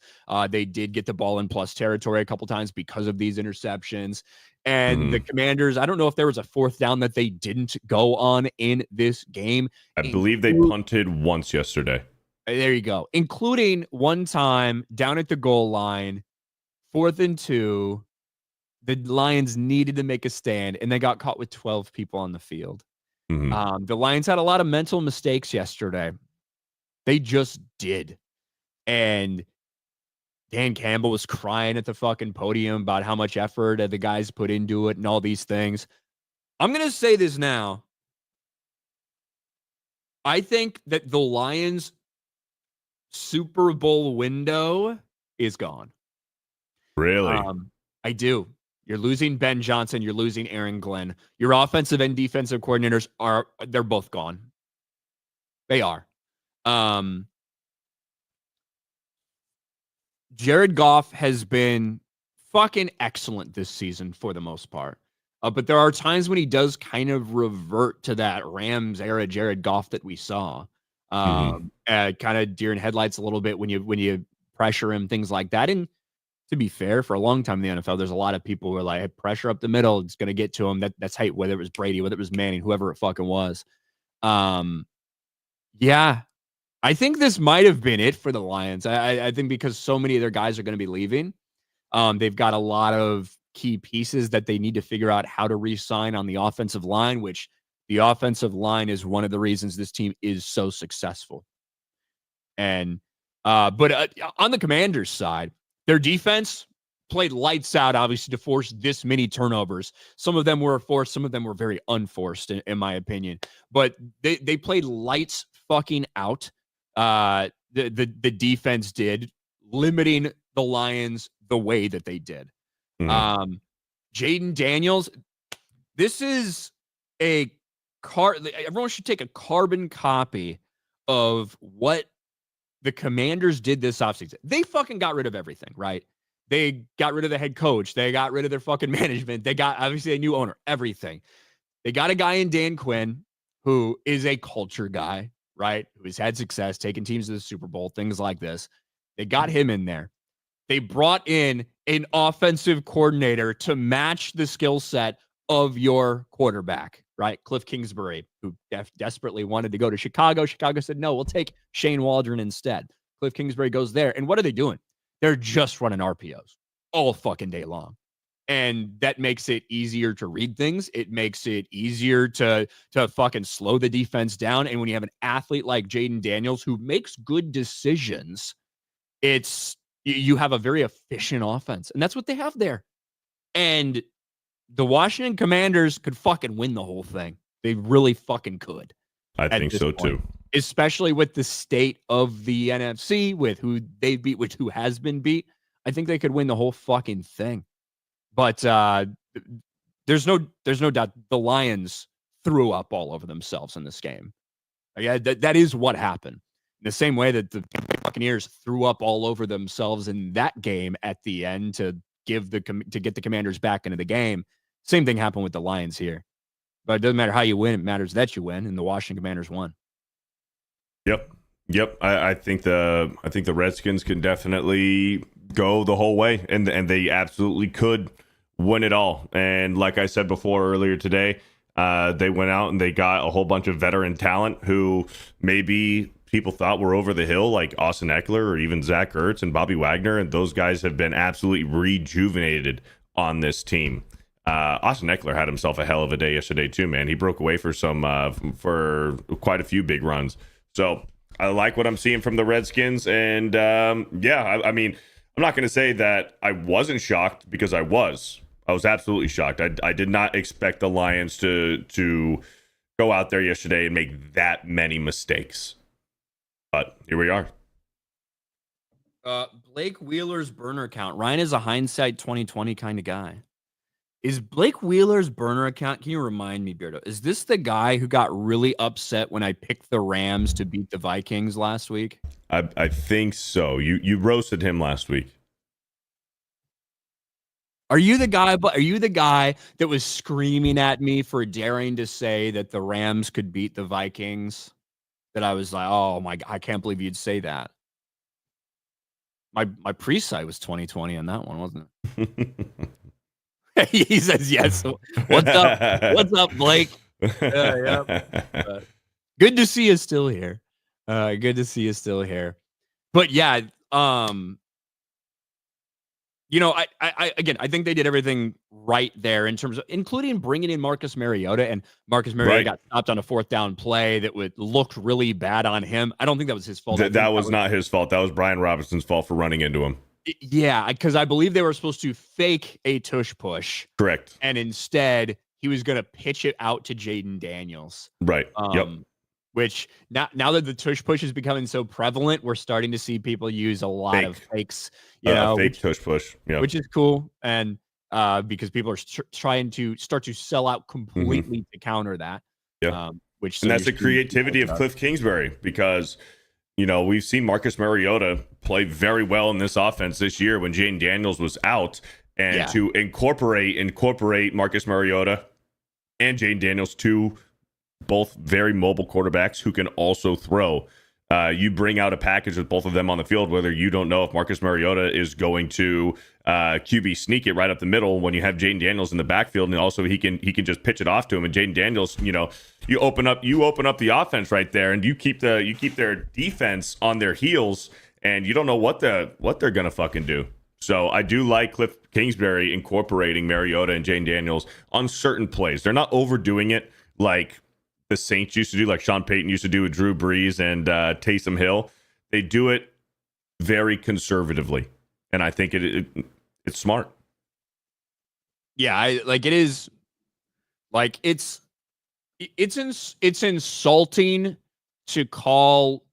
They did get the ball in plus territory a couple times because of these interceptions. And the Commanders, I don't know if there was a 4th down that they didn't go on in this game. I believe they punted once yesterday. There you go. Including one time down at the goal line, 4th and 2. The Lions needed to make a stand, and they got caught with 12 people on the field. The Lions had a lot of mental mistakes yesterday. They just did. And Dan Campbell was crying at the fucking podium about how much effort the guys put into it and all these things. I'm going to say this now. I think that the Lions' Super Bowl window is gone. Really? I do. You're losing Ben Johnson. You're losing Aaron Glenn. Your offensive and defensive coordinators they're both gone. They are. Jared Goff has been fucking excellent this season for the most part. But there are times when he does kind of revert to that Rams era Jared Goff that we saw. Kind of deer in headlights a little bit when you pressure him, things like that. And to be fair, for a long time in the NFL, there's a lot of people who are like, hey, pressure up the middle, it's going to get to him. That's height, whether it was Brady, whether it was Manning, whoever it fucking was. Yeah, I think this might have been it for the Lions. I think because so many of their guys are going to be leaving, they've got a lot of key pieces that they need to figure out how to re-sign on the offensive line, which the offensive line is one of the reasons this team is so successful. And but on the Commanders side, their defense played lights out, obviously, to force this many turnovers. Some of them were forced, some of them were very unforced, in my opinion. But they played lights fucking out. The defense did, limiting the Lions the way that they did. Jaden Daniels, this is everyone should take a carbon copy of what the Commanders did this offseason. They fucking got rid of everything, right? They got rid of the head coach. They got rid of their fucking management. They got, obviously, a new owner, everything. They got a guy in Dan Quinn who is a culture guy, right? Who has had success, taking teams to the Super Bowl, things like this. They got him in there. They brought in an offensive coordinator to match the skill set of your quarterback, right? Cliff Kingsbury, who desperately wanted to go to Chicago. Chicago said, no, we'll take Shane Waldron instead. Cliff Kingsbury goes there. And what are they doing? They're just running RPOs all fucking day long. And that makes it easier to read things. It makes it easier to fucking slow the defense down. And when you have an athlete like Jaden Daniels who makes good decisions, you have a very efficient offense. And that's what they have there. And the Washington Commanders could fucking win the whole thing. They really fucking could. I think so too. Especially with the state of the NFC, with who they beat, with who has been beat. I think they could win the whole fucking thing. But there's no doubt the Lions threw up all over themselves in this game. Yeah, that is what happened. In the same way that the Buccaneers threw up all over themselves in that game at the end to get the Commanders back into the game. Same thing happened with the Lions here. But it doesn't matter how you win; it matters that you win, and the Washington Commanders won. Yep. I think the Redskins can definitely go the whole way, and they absolutely could win it all. And like I said before earlier today, they went out and they got a whole bunch of veteran talent who maybe people thought were over the hill, like Austin Eckler or even Zach Ertz and Bobby Wagner, and those guys have been absolutely rejuvenated on this team. Austin Eckler had himself a hell of a day yesterday too, man. He broke away for quite a few big runs. So I like what I'm seeing from the Redskins, and I mean, I'm not going to say that I wasn't shocked, because I was absolutely shocked. I did not expect the Lions to go out there yesterday and make that many mistakes, but here we are. Blake Wheeler's burner account. Ryan is a hindsight 2020 kind of guy. Is Blake Wheeler's burner account, can you remind me, Beardo, is this the guy who got really upset when I picked the Rams to beat the Vikings last week? I think so. You roasted him last week. Are you the guy that was screaming at me for daring to say that the Rams could beat the Vikings? That I was like, oh my God, I can't believe you'd say that. My pre-site was 2020 on that one, wasn't it? He says yes. What's up? What's up, Blake? Yep. Good to see you still here. Good to see you still here. But yeah, I think they did everything right there in terms of including bringing in Marcus Mariota, and Marcus Mariota got stopped on a 4th down play that looked really bad on him. I don't think that was his fault. That was not his fault. That was Brian Robinson's fault for running into him. Yeah, because I believe they were supposed to fake a tush push. Correct. And instead, he was going to pitch it out to Jaden Daniels. Right. Yep. which now that the tush push is becoming so prevalent, we're starting to see people use a lot of fakes, fake tush push, which is cool. And because people are trying to start to sell out completely to counter that. Yeah. Which and that's the creativity of Cliff Kingsbury, because we've seen Marcus Mariota play very well in this offense this year when Jaden Daniels was out, and to incorporate Marcus Mariota and Jaden Daniels, two both very mobile quarterbacks who can also throw. You bring out a package with both of them on the field, whether you don't know if Marcus Mariota is going to QB sneak it right up the middle when you have Jaden Daniels in the backfield, and also he can just pitch it off to him. And Jaden Daniels, you open up the offense right there, and you keep their defense on their heels, and you don't know what they're gonna fucking do. So I do like Cliff Kingsbury incorporating Mariota and Jaden Daniels on certain plays. They're not overdoing it like the Saints used to do, like Sean Payton used to do with Drew Brees and Taysom Hill. They do it very conservatively, and I think it's smart. Yeah, it is. Like it's insulting to call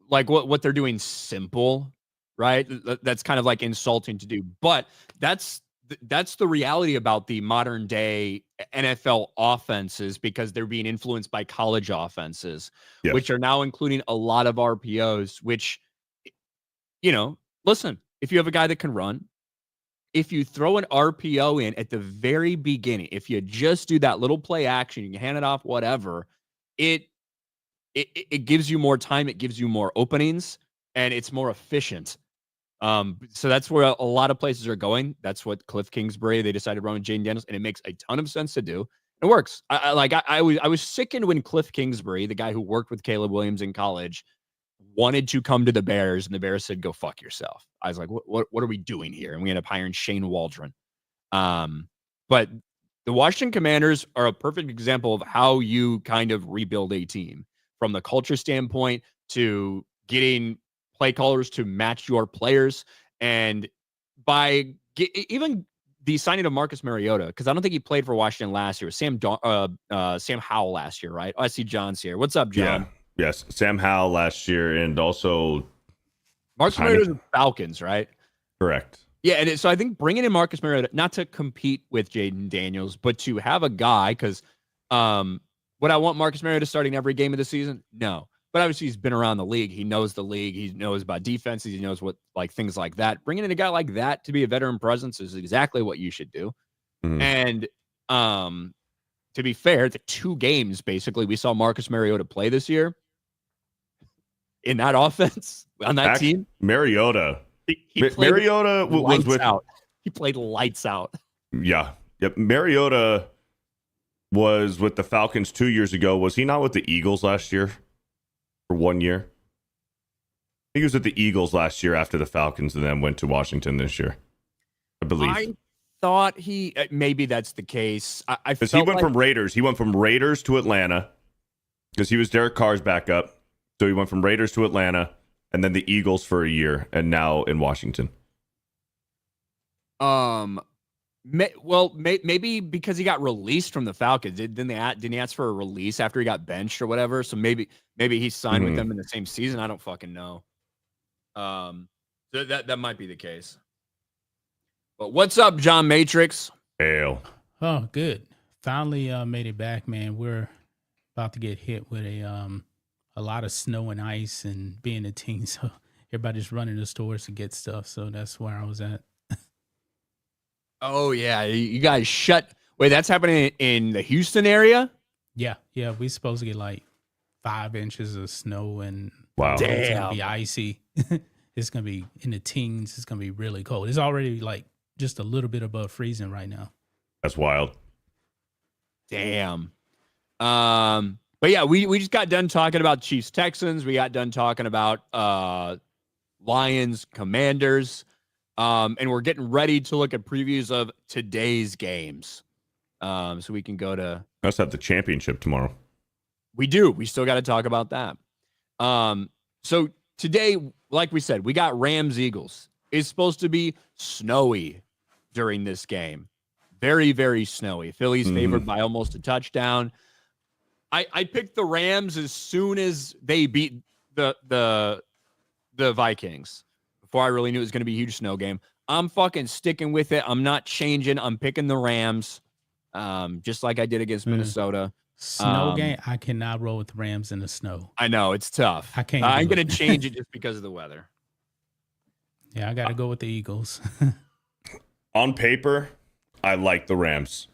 like what they're doing simple, right? That's kind of like insulting to do, but that's the reality about the modern day NFL offenses, because they're being influenced by college offenses, which are now including a lot of RPOs, which, listen, if you have a guy that can run, if you throw an RPO in at the very beginning, if you just do that little play action, you can hand it off, whatever, it gives you more time, it gives you more openings, and it's more efficient. So that's where a lot of places are going. That's what Cliff Kingsbury, they decided to run with Jaden Daniels, and it makes a ton of sense to do. It works. I was sickened when Cliff Kingsbury, the guy who worked with Caleb Williams in college, wanted to come to the Bears, and the Bears said, "Go fuck yourself." I was like, "What are we doing here?" And we ended up hiring Shane Waldron. But the Washington Commanders are a perfect example of how you kind of rebuild a team from the culture standpoint, to getting play callers to match your players, and by even the signing of Marcus Mariota, because I don't think he played for Washington last year. Sam Howell last year, right? Oh, I see John's here. What's up, John? Yeah. Yes, Sam Howell last year, and also Marcus Mariota with the Falcons, right? Correct. Yeah, and so I think bringing in Marcus Mariota, not to compete with Jaden Daniels, but to have a guy, because would I want Marcus Mariota starting every game of the season? No. But obviously he's been around the league. He knows the league. He knows about defenses. He knows what, like, things like that. Bringing in a guy like that to be a veteran presence is exactly what you should do. And to be fair, the 2 games basically we saw Marcus Mariota play this year in that offense on that team. Mariota. Mariota was with out. He played lights out. Yeah. Yep. Mariota was with the Falcons 2 years ago. Was he not with the Eagles last year? For 1 year? I think he was with the Eagles last year after the Falcons, and then went to Washington this year, I believe. I thought he maybe that's the case. Because he went from Raiders. He went from Raiders to Atlanta because he was Derek Carr's backup. So he went from Raiders to Atlanta, and then the Eagles for a year, and now in Washington. Maybe because he got released from the Falcons. Didn't he ask for a release after he got benched or whatever? So maybe he signed with them in the same season. I don't fucking know. So that might be the case. But what's up, John Matrix? Hail. Oh, good. Finally made it back, man. We're about to get hit with a lot of snow and ice, and being a teen, so everybody's running to stores to get stuff. So that's where I was at. Oh yeah, you guys shut. Wait, that's happening in the Houston area? Yeah, we're supposed to get like 5 inches of snow, and wow, it's gonna be icy. It's gonna be in the teens. It's gonna be really cold. It's already like just a little bit above freezing right now. That's wild. Damn. But yeah, we just got done talking about Chiefs Texans. We got done talking about Lions Commanders. And we're getting ready to look at previews of today's games. So we can go to... Let's have the championship tomorrow. We do. We still got to talk about that. So today, like we said, we got Rams-Eagles. It's supposed to be snowy during this game. Very, very snowy. Philly's favored by almost a touchdown. I picked the Rams as soon as they beat the Vikings. Before I really knew it was going to be a huge snow game. I'm fucking sticking with it. I'm not changing. I'm picking the Rams, just like I did against Minnesota. Snow game. I cannot roll with the Rams in the snow. I know it's tough. I can't. I'm going to change it just because of the weather. Yeah, I got to go with the Eagles. On paper, I like the Rams.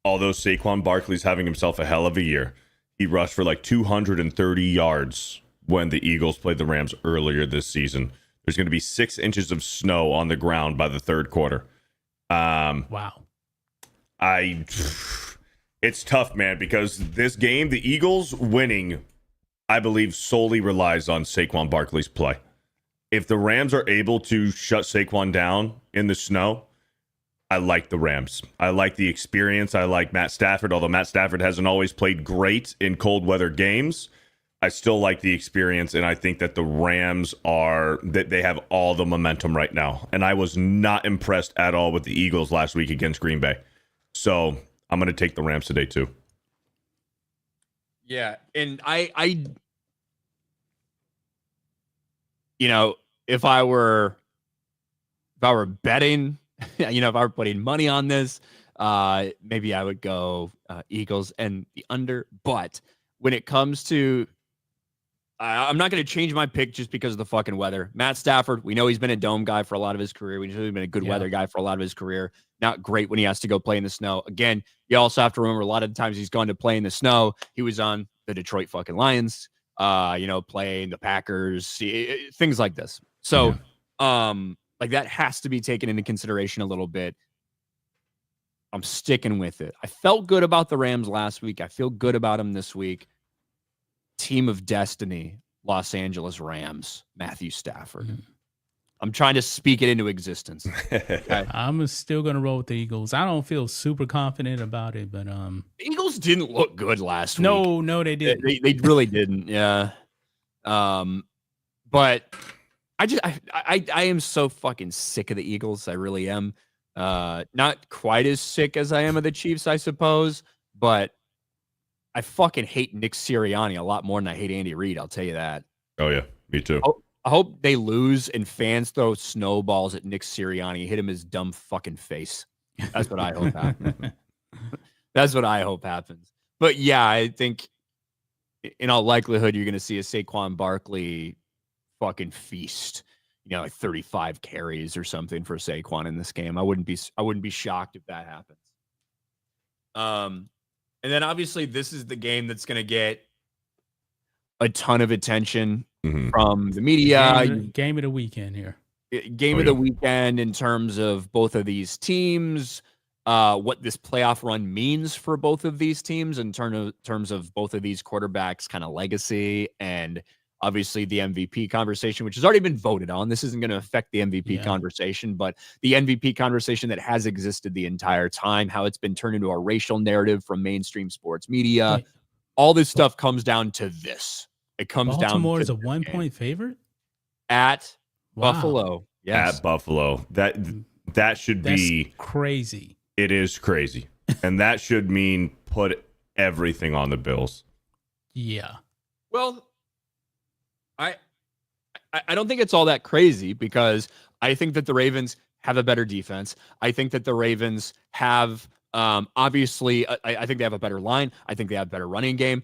Although Saquon Barkley's having himself a hell of a year. He rushed for like 230 yards when the Eagles played the Rams earlier this season. There's going to be 6 inches of snow on the ground by the third quarter. Wow. It's tough, man, because this game, the Eagles winning, I believe, solely relies on Saquon Barkley's play. If the Rams are able to shut Saquon down in the snow, I like the Rams. I like the experience. I like Matt Stafford, although Matt Stafford hasn't always played great in cold weather games. I still like the experience, and I think that the Rams they have all the momentum right now. And I was not impressed at all with the Eagles last week against Green Bay. So I'm going to take the Rams today too. Yeah, and I you know, if I were betting, if I were putting money on this, maybe I would go Eagles and the under. But when it comes to, I'm not going to change my pick just because of the fucking weather. Matt Stafford, we know he's been a dome guy for a lot of his career. We know he's been a good weather guy for a lot of his career. Not great when he has to go play in the snow. Again, you also have to remember a lot of the times he's gone to play in the snow, he was on the Detroit fucking Lions, playing the Packers, things like this. So, like that has to be taken into consideration a little bit. I'm sticking with it. I felt good about the Rams last week. I feel good about them this week. Team of destiny, Los Angeles Rams, Matthew Stafford. I'm trying to speak it into existence. Okay? I'm still going to roll with the Eagles. I don't feel super confident about it, but the Eagles didn't look good last week. No, they didn't. They really didn't. Yeah. But I am so fucking sick of the Eagles. I really am. Not quite as sick as I am of the Chiefs, I suppose, but I fucking hate Nick Sirianni a lot more than I hate Andy Reid. I'll tell you that. Oh yeah, me too. I hope they lose and fans throw snowballs at Nick Sirianni, hit him his dumb fucking face. That's what I hope happens. That's what I hope happens. But yeah, I think in all likelihood you're going to see a Saquon Barkley fucking feast. Like 35 carries or something for Saquon in this game. I wouldn't be shocked if that happens. And then obviously this is the game that's going to get a ton of attention from the media. Game of the weekend here. Game of the weekend in terms of both of these teams, what this playoff run means for both of these teams in terms of both of these quarterbacks' kind of legacy, and obviously the MVP conversation, which has already been voted on. This isn't going to affect the MVP conversation, but the MVP conversation that has existed the entire time, how it's been turned into a racial narrative from mainstream sports media. Wait. All this stuff comes down to this. It comes Baltimore down to is a 1-point favorite at Buffalo. Yes. At Buffalo. That should be crazy. It is crazy. And that should mean put everything on the Bills. Yeah. Well, I don't think it's all that crazy, because I think that the Ravens have a better defense. I think that the Ravens have, obviously, I think they have a better line. I think they have a better running game.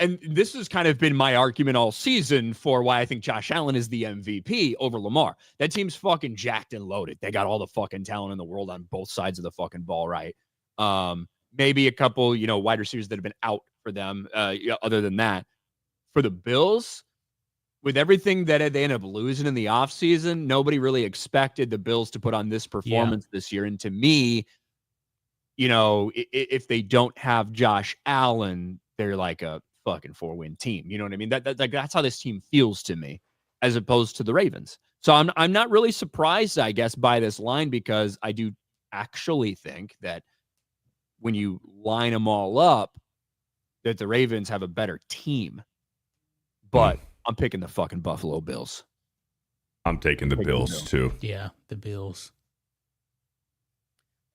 And this has kind of been my argument all season for why I think Josh Allen is the MVP over Lamar. That team's fucking jacked and loaded. They got all the fucking talent in the world on both sides of the fucking ball, right? Maybe a couple, wide receivers that have been out for them. Other than that, for the Bills, with everything that they ended up losing in the offseason, nobody really expected the Bills to put on this performance this year. And to me, if they don't have Josh Allen, they're like a fucking 4-win team. You know what I mean? That's how this team feels to me, as opposed to the Ravens. So I'm not really surprised, I guess, by this line, because I do actually think that when you line them all up, that the Ravens have a better team. But I'm picking the fucking Buffalo Bills. I'm taking the Bills too. Yeah, the Bills.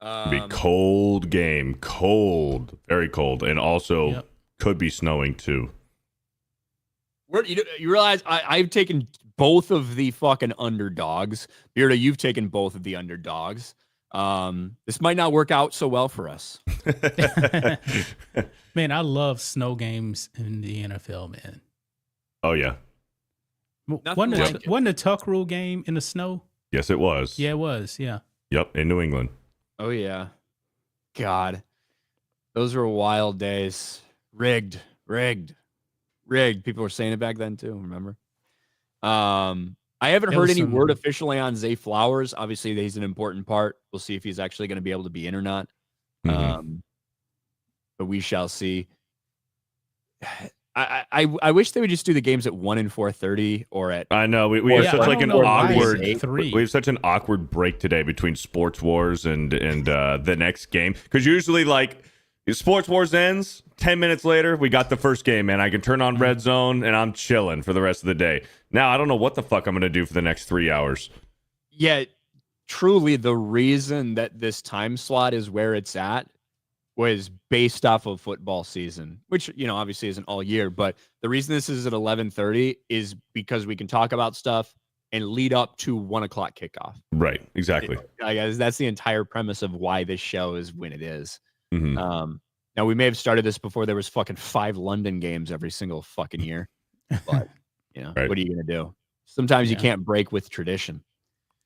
Be cold game, cold, very cold, and also could be snowing too. You realize I've taken both of the fucking underdogs. Beardo, you've taken both of the underdogs. This might not work out so well for us. Man, I love snow games in the NFL, man. Oh yeah. Wasn't the Tuck Rule game in the snow? Yes, it was. Yeah, it was. Yeah. Yep, in New England. Oh yeah. God, those were wild days. Rigged. People were saying it back then too. Remember? I haven't heard any word officially on Zay Flowers. Obviously, he's an important part. We'll see if he's actually going to be able to be in or not. But we shall see. I wish they would just do the games at 1 and 4:30 or at. I know we have such like an awkward. We have such an awkward break today between Sports Wars and the next game, because usually like Sports Wars ends 10 minutes later, we got the first game, man. I can turn on Red Zone and I'm chilling for the rest of the day. Now I don't know what the fuck I'm gonna do for the next 3 hours. Yeah, truly, the reason that this time slot is where it's at was based off of football season, which, you know, obviously isn't all year, but the reason this is at 11:30 is because we can talk about stuff and lead up to 1 o'clock kickoff. Right. Exactly. I guess that's the entire premise of why this show is when it is. Now we may have started this before there was fucking 5 London games every single fucking year, but you know, what are you going to do? Sometimes you can't break with tradition.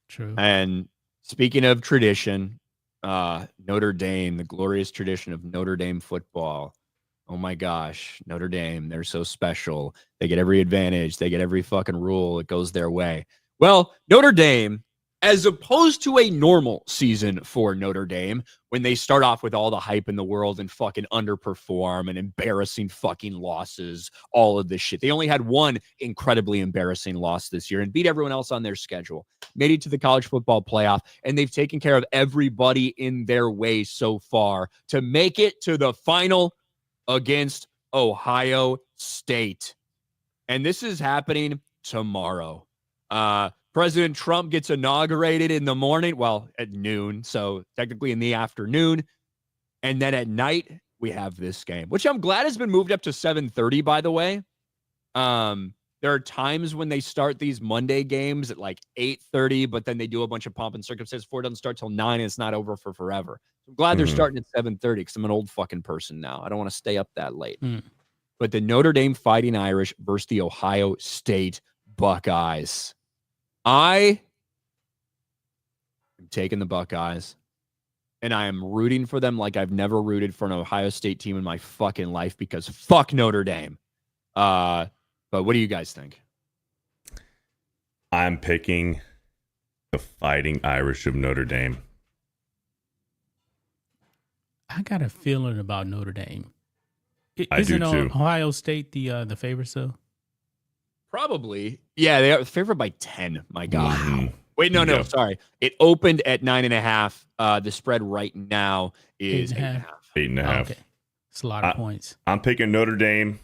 True. And speaking of tradition, Notre Dame, the glorious tradition of Notre Dame football. Oh my gosh, Notre Dame, they're so special. They get every advantage. They get every fucking rule. It goes their way. Well, Notre Dame, as opposed to a normal season for Notre Dame, when they start off with all the hype in the world and fucking underperform and embarrassing fucking losses, all of this shit. They only had one incredibly embarrassing loss this year and beat everyone else on their schedule. Made it to the college football playoff, and they've taken care of everybody in their way so far to make it to the final against Ohio State. And this is happening tomorrow. President Trump gets inaugurated in the morning, well, at noon, so technically in the afternoon. And then at night, we have this game, which I'm glad has been moved up to 7:30, by the way. There are times when they start these Monday games at like 8:30, but then they do a bunch of pomp and circumstance before it doesn't start till 9, and it's not over for forever. So I'm glad they're starting at 7:30 because I'm an old fucking person now. I don't want to stay up that late. But the Notre Dame Fighting Irish versus the Ohio State Buckeyes. I am taking the Buckeyes, and I am rooting for them like I've never rooted for an Ohio State team in my fucking life, because fuck Notre Dame. But what do you guys think? I'm picking the Fighting Irish of Notre Dame. I got a feeling about Notre Dame. I do too. Ohio State the favorites though? Probably. Yeah, they are favored by 10. My God. Wow. Wait, no, sorry. It opened at 9.5. The spread right now is 8.5. 8.5. Okay. It's a lot of points. I'm picking Notre Dame,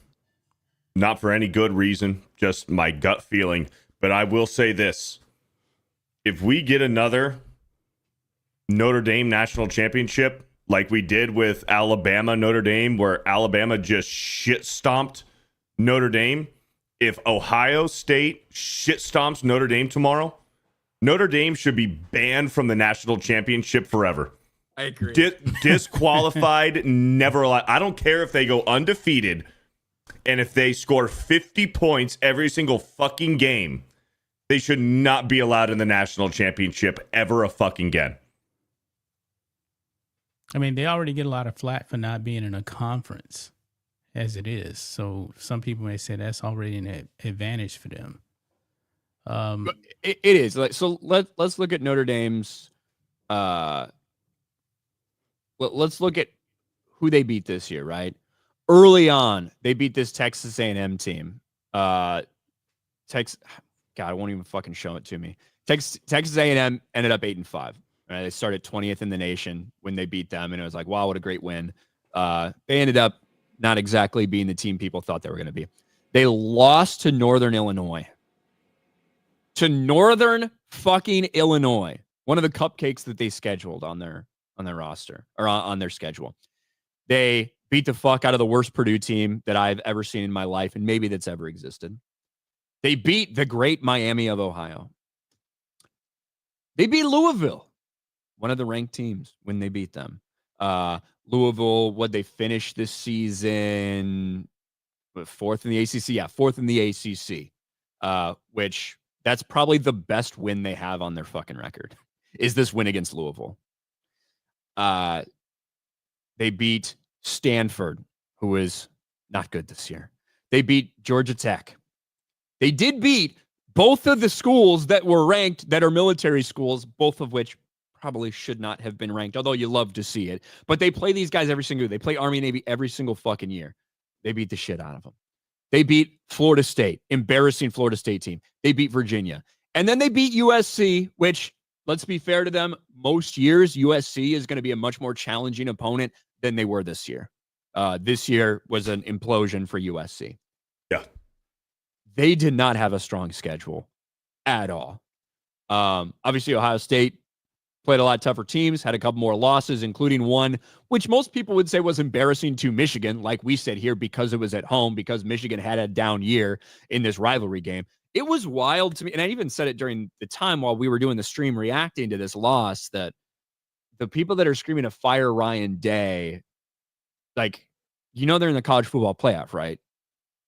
not for any good reason, just my gut feeling. But I will say this. If we get another Notre Dame national championship like we did with Alabama, Notre Dame, where Alabama just shit stomped Notre Dame, if Ohio State shit stomps Notre Dame tomorrow, Notre Dame should be banned from the national championship forever. I agree. Disqualified, never allowed. I don't care if they go undefeated and if they score 50 points every single fucking game. They should not be allowed in the national championship ever a fucking again. I mean, they already get a lot of flack for not being in a conference as it is. So some people may say that's already an advantage for them. It is. Like, so let's look at Notre Dame's let's look at who they beat this year, right? Early on, they beat this Texas A&M team. God, I won't even fucking show it to me. Texas A&M ended up 8-5. Right? They started 20th in the nation when they beat them, and it was like, wow, what a great win. They ended up not exactly being the team people thought they were going to be. They lost to Northern Illinois. To Northern fucking Illinois. One of the cupcakes that they scheduled on their on their roster or on their schedule. They beat the fuck out of the worst Purdue team that I've ever seen in my life, and maybe that's ever existed. They beat the great Miami of Ohio. They beat Louisville, one of the ranked teams, when they beat them. Louisville, what they finished this season, fourth in the ACC? Yeah, fourth in the ACC, which that's probably the best win they have on their fucking record, is this win against Louisville. They beat Stanford, who is not good this year. They beat Georgia Tech. They did beat both of the schools that were ranked, that are military schools, both of which probably should not have been ranked, although you love to see it. But they play these guys every single year. They play Army and Navy every single fucking year. They beat the shit out of them. They beat Florida State, embarrassing Florida State team. They beat Virginia. And then they beat USC, which, let's be fair to them, most years USC is going to be a much more challenging opponent than they were this year. This year was an implosion for USC. Yeah. They did not have a strong schedule at all. Obviously, Ohio State played a lot tougher teams, had a couple more losses, including one, which most people would say was embarrassing to Michigan, like we said here, because it was at home, because Michigan had a down year in this rivalry game. It was wild to me, and I even said it during the time while we were doing the stream reacting to this loss, that the people that are screaming to fire Ryan Day, like, they're in the college football playoff, right?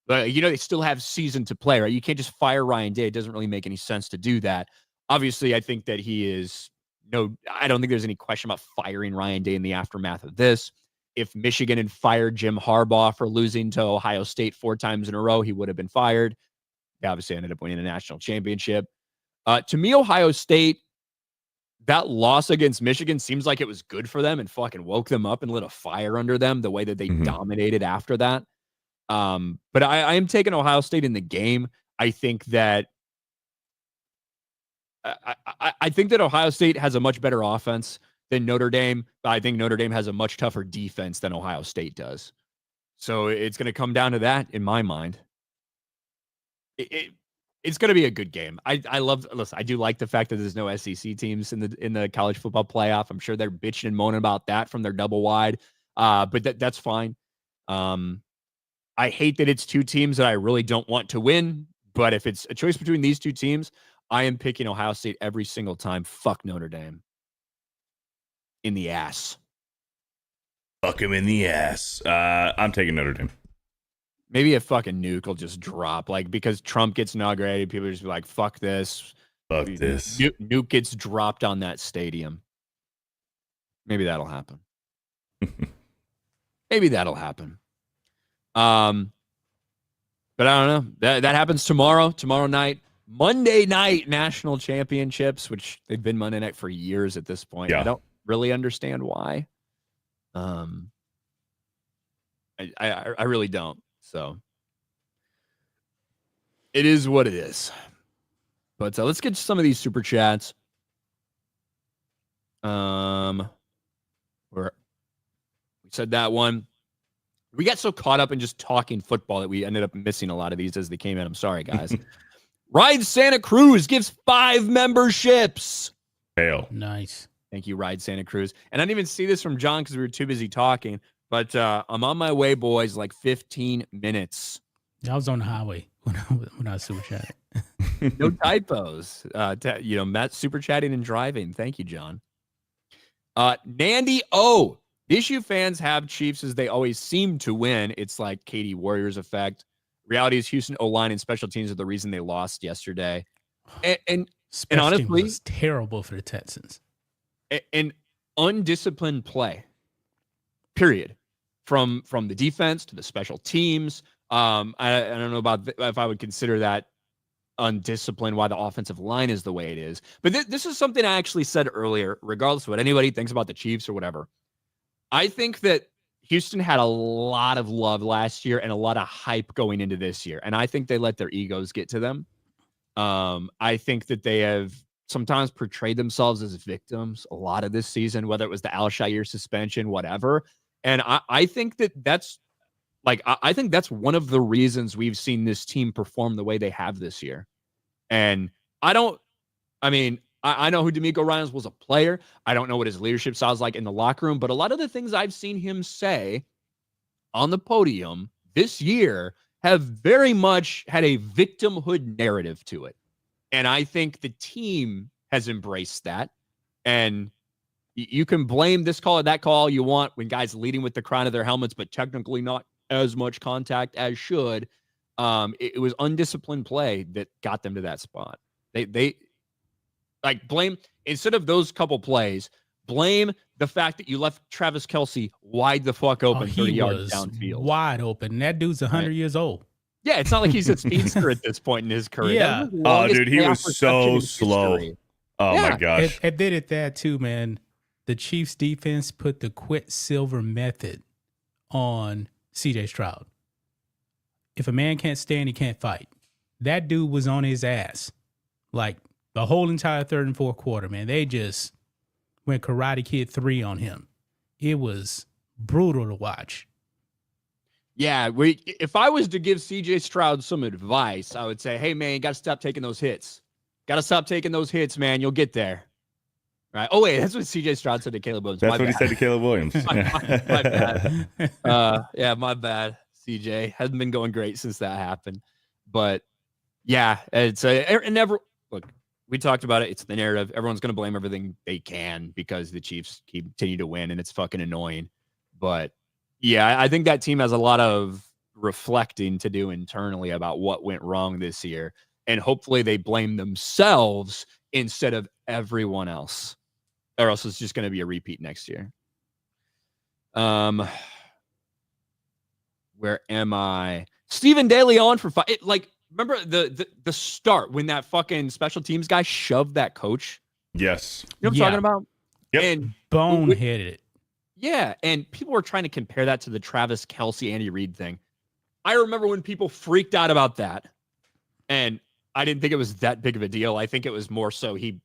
But, they still have season to play, right? You can't just fire Ryan Day. It doesn't really make any sense to do that. Obviously, I think that he is I don't think there's any question about firing Ryan Day in the aftermath of this. If Michigan had fired Jim Harbaugh for losing to Ohio State 4 times in a row, he would have been fired. They obviously ended up winning a national championship. To me, Ohio State, that loss against Michigan seems like it was good for them and fucking woke them up and lit a fire under them the way that they dominated after that. But I am taking Ohio State in the game. I think that I think that Ohio State has a much better offense than Notre Dame, but I think Notre Dame has a much tougher defense than Ohio State does. So it's going to come down to that in my mind. It's going to be a good game. Listen, I do like the fact that there's no SEC teams in the college football playoff. I'm sure they're bitching and moaning about that from their double wide. But that's fine. I hate that it's 2 teams that I really don't want to win, but if it's a choice between these 2 teams, I am picking Ohio State every single time. Fuck Notre Dame. In the ass. Fuck him in the ass. I'm taking Notre Dame. Maybe a fucking nuke will just drop. Like, because Trump gets inaugurated, people just be like, fuck this. Fuck this. Nuke gets dropped on that stadium. Maybe that'll happen. Maybe that'll happen. But I don't know. That happens tomorrow night. Monday night national championships, which they've been Monday night for years at this point. Yeah. I don't really understand why. I really don't. So it is what it is. But let's get to some of these super chats. Where we said that one. We got so caught up in just talking football that we ended up missing a lot of these as they came in. I'm sorry, guys. Ride Santa Cruz gives 5 memberships. Hail. Nice. Thank you, Ride Santa Cruz. And I didn't even see this from John because we were too busy talking. But I'm on my way, boys, like 15 minutes. I was on the highway when I was super chatting. No typos. Matt super chatting and driving. Thank you, John. Nandy O. Issue fans have Chiefs as they always seem to win. It's like Katie Warriors effect. Reality is Houston O-line and special teams are the reason they lost yesterday. And honestly, was terrible for the Texans. An undisciplined play, period. From the defense to the special teams. I don't know about if I would consider that undisciplined, why the offensive line is the way it is. But this is something I actually said earlier, regardless of what anybody thinks about the Chiefs or whatever. I think that Houston had a lot of love last year and a lot of hype going into this year. And I think they let their egos get to them. I think that they have sometimes portrayed themselves as victims a lot of this season, whether it was the Al-Shaair suspension, whatever. And I think that's I think that's one of the reasons we've seen this team perform the way they have this year. And I I know who D'Amico Ryans was a player. I don't know what his leadership style is like in the locker room, but a lot of the things I've seen him say on the podium this year have very much had a victimhood narrative to it. And I think the team has embraced that. And you can blame this call or that call you want when guys leading with the crown of their helmets, but technically not as much contact as should. It was undisciplined play that got them to that spot. They like blame, instead of those couple plays, blame the fact that you left Travis Kelce wide the fuck open 30 yards downfield. Wide open. That dude's 100 years old. Yeah, it's not like he's a speedster at this point in his career. Yeah. Oh, dude, he was so slow. Oh, my gosh. It did it that too, man. The Chiefs defense put the Quicksilver method on CJ Stroud. If a man can't stand, he can't fight. That dude was on his ass. Like the whole entire third and fourth quarter, man. They just went Karate Kid 3 on him. It was brutal to watch. Yeah, if I was to give CJ Stroud some advice, I would say, hey, man, you got to stop taking those hits. Got to stop taking those hits, man. You'll get there. Right. Oh, wait, that's what CJ Stroud said to Caleb Williams. That's what he said to Caleb Williams. my bad. Yeah, my bad. CJ hasn't been going great since that happened. But yeah, it's never look. We talked about it. It's the narrative. Everyone's going to blame everything they can because the Chiefs continue to win, and it's fucking annoying. But yeah, I think that team has a lot of reflecting to do internally about what went wrong this year, and hopefully they blame themselves instead of everyone else, or else it's just going to be a repeat next year. Where am I? Stephen DeLeon for five. Like, remember the start when that fucking special teams guy shoved that coach? Yes. You know what I'm talking about? Yep. And boneheaded it. Yeah, and people were trying to compare that to the Travis Kelce, Andy Reid thing. I remember when people freaked out about that, and I didn't think it was that big of a deal. I think it was more so he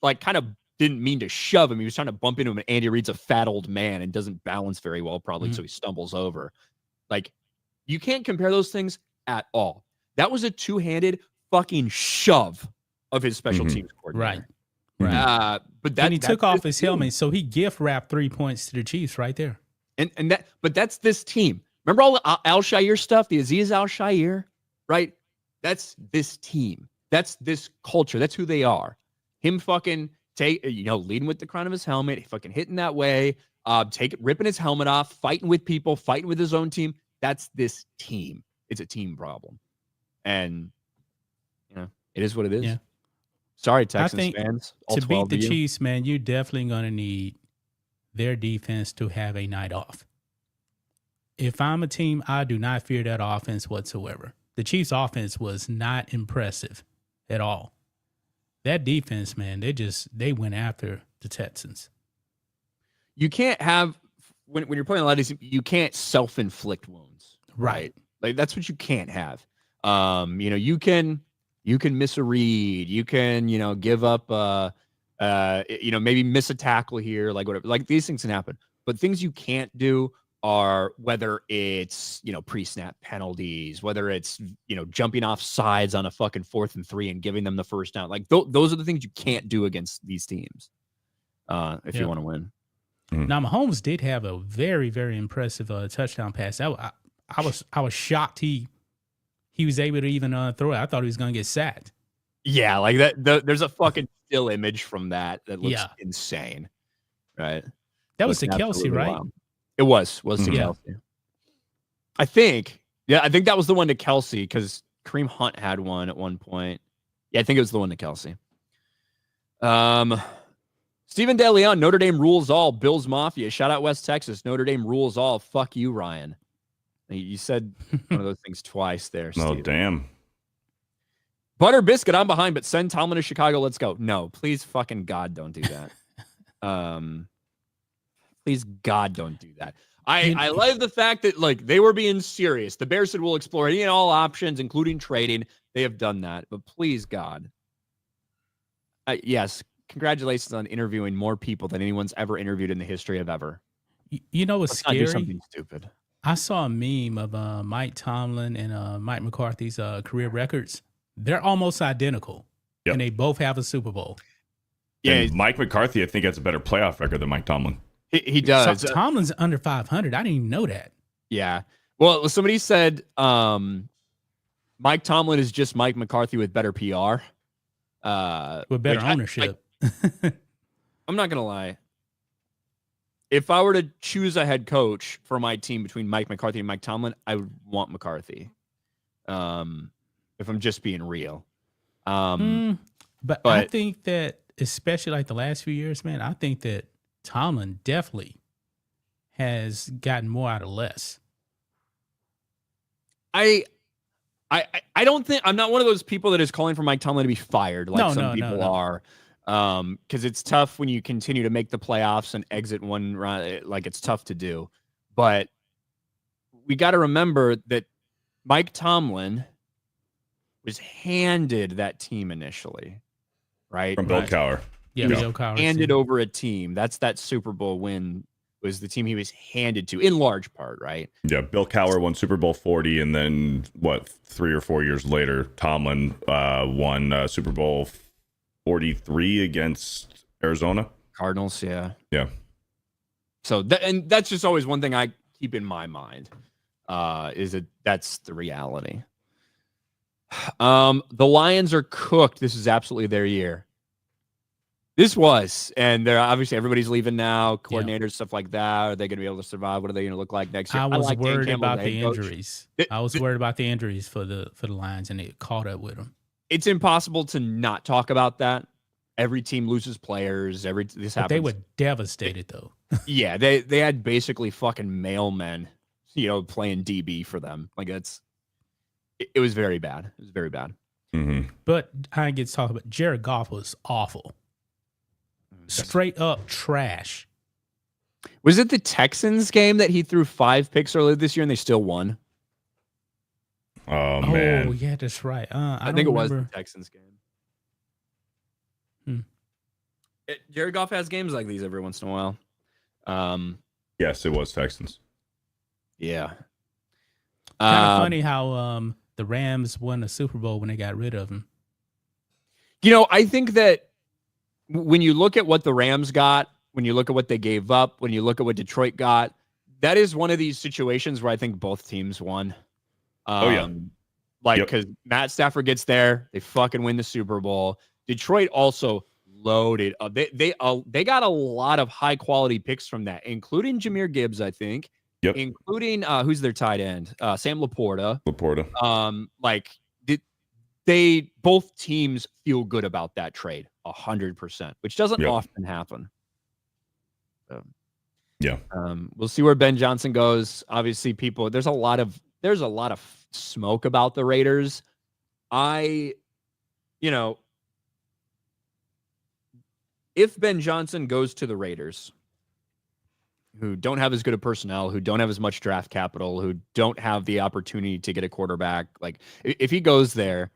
like kind of didn't mean to shove him. He was trying to bump into him, and Andy Reid's a fat old man and doesn't balance very well, probably, so he stumbles over. Like, you can't compare those things at all. That was a two-handed fucking shove of his special teams coordinator. Right. But that, and he took off his helmet, so he gift wrapped 3 points to the Chiefs right there. But that's this team. Remember all the Al-Shaair stuff, the Aziz Al-Shaair, right? That's this team. That's this culture. That's who they are. Him fucking leading with the crown of his helmet, fucking hitting that way, ripping his helmet off, fighting with people, fighting with his own team. That's this team. It's a team problem. And, it is what it is. Yeah. Sorry, Texans fans. To beat the Chiefs, man, you're definitely going to need their defense to have a night off. If I'm a team, I do not fear that offense whatsoever. The Chiefs' offense was not impressive at all. That defense, man, they went after the Texans. You can't have, when you're playing a lot of these, you can't self-inflict wounds. Right. Like, that's what you can't have. You can miss a read. You can, give up, maybe miss a tackle here, like whatever. Like, these things can happen. But things you can't do are whether it's, pre-snap penalties, whether it's, jumping off sides on a fucking 4th and 3 and giving them the first down. Like, those are the things you can't do against these teams if you want to win. Now, Mahomes did have a very, very impressive touchdown pass. I was shocked he was able to even throw it. I thought he was going to get sacked. Yeah, like that. There's a fucking still image from that looks insane, right? That was to Kelce, right? Wild. It was to Kelce. I think that was the one to Kelce because Kareem Hunt had one at one point. Yeah, I think it was the one to Kelce. Stephen DeLeon, Notre Dame rules all. Bills Mafia. Shout out West Texas. Notre Dame rules all. Fuck you, Ryan. You said one of those things twice there, Steve. Oh, damn. Butter Biscuit, I'm behind, but send Tomlin to Chicago. Let's go. No, please fucking God, don't do that. Please God, don't do that. I love the fact that, like, they were being serious. The Bears said we'll explore any and all options, including trading. They have done that. But please, God. Yes, congratulations on interviewing more people than anyone's ever interviewed in the history of ever. You know what's scary? Not do something stupid. I saw a meme of Mike Tomlin and Mike McCarthy's career records. They're almost identical, and they both have a Super Bowl. Yeah, And Mike McCarthy, I think, has a better playoff record than Mike Tomlin. he does. Tomlin's under 500. I didn't even know that. Yeah. Well, somebody said Mike Tomlin is just Mike McCarthy with better PR. With better ownership. I'm not going to lie. If I were to choose a head coach for my team between Mike McCarthy and Mike Tomlin, I would want McCarthy. If I'm just being real. But I think that, especially like the last few years, man, I think that Tomlin definitely has gotten more out of less. I don't think I'm not one of those people that is calling for Mike Tomlin to be fired like some people are. Because it's tough when you continue to make the playoffs and exit one round. Like, it's tough to do. But we got to remember that Mike Tomlin was handed that team initially, right? From Bill Cowher. Yeah, Bill Cowher. Handed over a team. That's that Super Bowl win was the team he was handed to, in large part, right? Yeah, Bill Cowher won Super Bowl 40, and then, 3 or 4 years later, Tomlin won Super Bowl 43 against Arizona Cardinals. Yeah. So that's just always one thing I keep in my mind, is that that's the reality. The Lions are cooked. This is absolutely their year. This was, and they're obviously everybody's leaving now. Coordinators, stuff like that. Are they going to be able to survive? What are they going to look like next year? I was worried about the injuries. I was worried about the injuries for the Lions, and it caught up with them. It's impossible to not talk about that. Every team loses players. This happens. They were devastated, though. Yeah, they had basically fucking mailmen, playing DB for them. Like, it was very bad. It was very bad. Mm-hmm. But I get to talk about Jared Goff was awful. Straight up trash. Was it the Texans game that he threw 5 picks earlier this year and they still won? Oh man. Oh yeah, that's right. I think it was remember. the Texans game. Jared Goff has games like these every once in a while. Yes, it was Texans. Yeah. Kind of funny how the Rams won the Super Bowl when they got rid of him. I think that when you look at what the Rams got, when you look at what they gave up, when you look at what Detroit got, that is one of these situations where I think both teams won. Because Matt Stafford gets there, they fucking win the Super Bowl. Detroit also loaded up. They got a lot of high quality picks from that, including Jahmyr Gibbs, I think. Yep. Including who's their tight end? Sam Laporta. They both teams feel good about that trade 100%, which doesn't often happen. So, we'll see where Ben Johnson goes. Obviously, there's a lot of smoke about the Raiders. If Ben Johnson goes to the Raiders, who don't have as good a personnel, who don't have as much draft capital, who don't have the opportunity to get a quarterback, like if he goes there,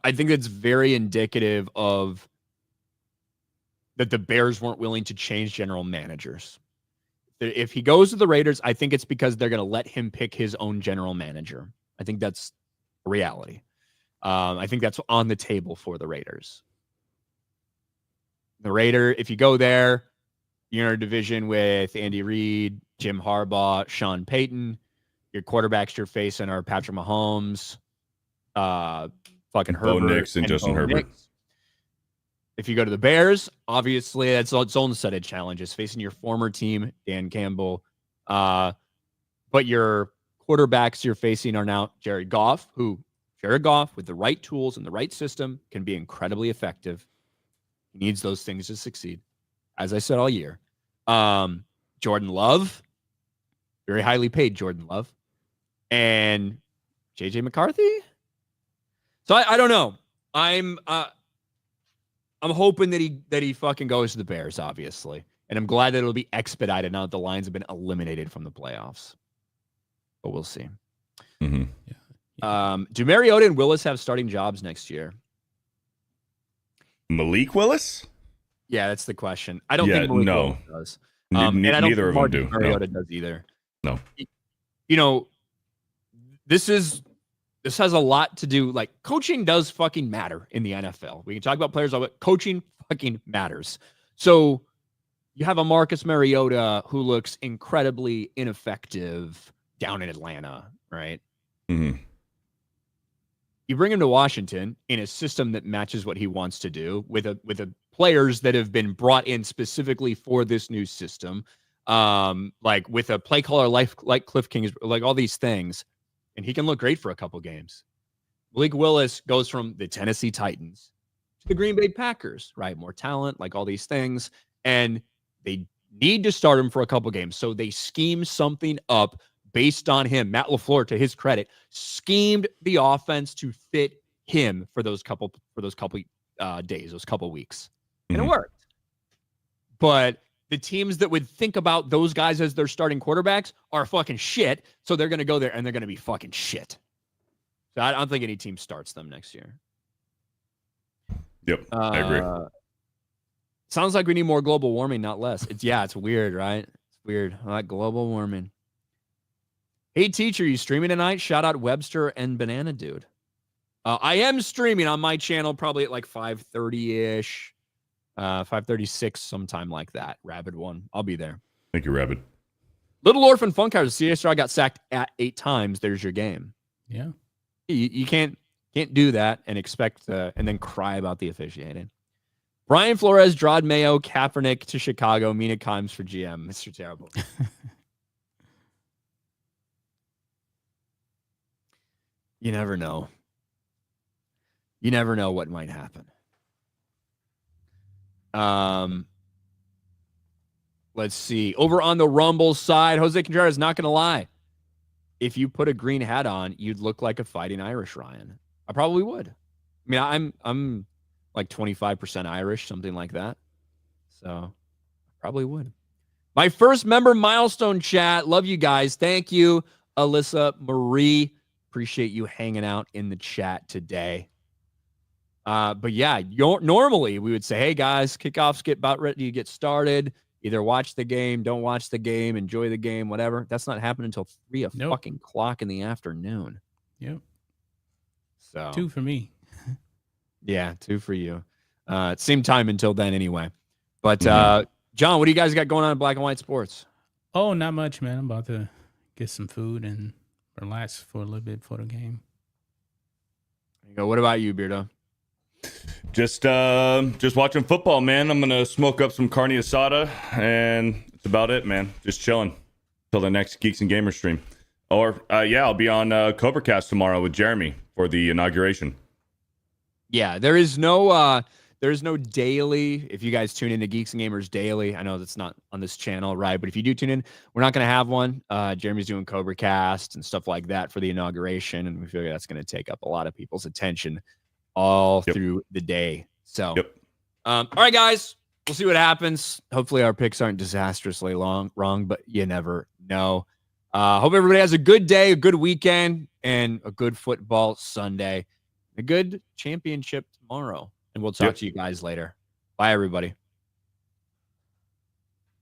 I think it's very indicative of that the Bears weren't willing to change general managers. If he goes to the Raiders, I think it's because they're going to let him pick his own general manager. I think that's a reality. I think that's on the table for the Raiders. If you go there, you're in a division with Andy Reid, Jim Harbaugh, Sean Payton. Your quarterbacks you're facing are Patrick Mahomes, fucking Herbert, Bo Nix and Justin Herbert. If you go to the Bears, obviously that's its own set of challenges, facing your former team, Dan Campbell. But your quarterbacks you're facing are now Jared Goff, with the right tools and the right system, can be incredibly effective. He needs those things to succeed, as I said all year. Jordan Love, very highly paid Jordan Love, and JJ McCarthy. So I don't know. I'm hoping that he fucking goes to the Bears, obviously, and I'm glad that it'll be expedited now that the Lions have been eliminated from the playoffs. But we'll see. Mm-hmm. Do Mariota and Willis have starting jobs next year? Malik Willis? Yeah, that's the question. I don't think Malik Willis does. And I don't neither of them do. Mariota does either. No. This has a lot to do. Like, coaching does fucking matter in the NFL. We can talk about players, but coaching fucking matters. So you have a Marcus Mariota who looks incredibly ineffective down in Atlanta, right? Mm-hmm. You bring him to Washington in a system that matches what he wants to do with a players that have been brought in specifically for this new system, like with a play caller like Cliff King, like all these things, and he can look great for a couple games. Malik Willis goes from the Tennessee Titans to the Green Bay Packers, right? More talent, like all these things, and they need to start him for a couple games, so they scheme something up based on him. Matt LaFleur, to his credit, schemed the offense to fit him for those couple days, those couple weeks. And it worked. But the teams that would think about those guys as their starting quarterbacks are fucking shit. So they're going to go there and they're going to be fucking shit. So I don't think any team starts them next year. Yep, I agree. Sounds like we need more global warming, not less. It's weird, right? It's weird. I like global warming. Hey, teacher, you streaming tonight? Shout out Webster and Banana Dude. I am streaming on my channel probably at like 5:30-ish, 5:36, sometime like that. Rabid one. I'll be there. Thank you, Rabid. Little Orphan Funkhouse. CSR got sacked at 8 times. There's your game. Yeah. You can't do that and expect and then cry about the officiating. Brian Flores, Drod Mayo, Kaepernick to Chicago, Mina Kimes for GM. Mr. Terrible. You never know. You never know what might happen. Let's see. Over on the Rumble side, Jose Contreras, not going to lie. If you put a green hat on, you'd look like a fighting Irish, Ryan. I probably would. I mean, I'm like 25% Irish, something like that. So I probably would. My first member milestone chat. Love you guys. Thank you, Alyssa Marie. Appreciate you hanging out in the chat today. But yeah, normally we would say, hey guys, kickoffs get about ready to get started. Either watch the game, don't watch the game, enjoy the game, whatever. That's not happening until 3 fucking o'clock in the afternoon. Yep. So 2 for me. Yeah, 2 for you. Same time until then anyway. But John, what do you guys got going on in Black and White Sports? Oh, not much, man. I'm about to get some food and relax for a little bit for the game. There you go. What about you, Beardo? Just watching football, man. I'm gonna smoke up some carne asada, and that's about it, man. Just chilling till the next Geeks and Gamers stream. Or I'll be on CobraCast tomorrow with Jeremy for the inauguration. Yeah, there's no daily. If you guys tune into Geeks and Gamers daily, I know that's not on this channel, right? But if you do tune in, we're not going to have one. Jeremy's doing CobraCast and stuff like that for the inauguration, and we feel like that's going to take up a lot of people's attention all through the day. So, all right, guys, we'll see what happens. Hopefully our picks aren't disastrously wrong, but you never know. Hope everybody has a good day, a good weekend, and a good football Sunday. A good championship tomorrow. And we'll talk to you guys later. Bye, everybody.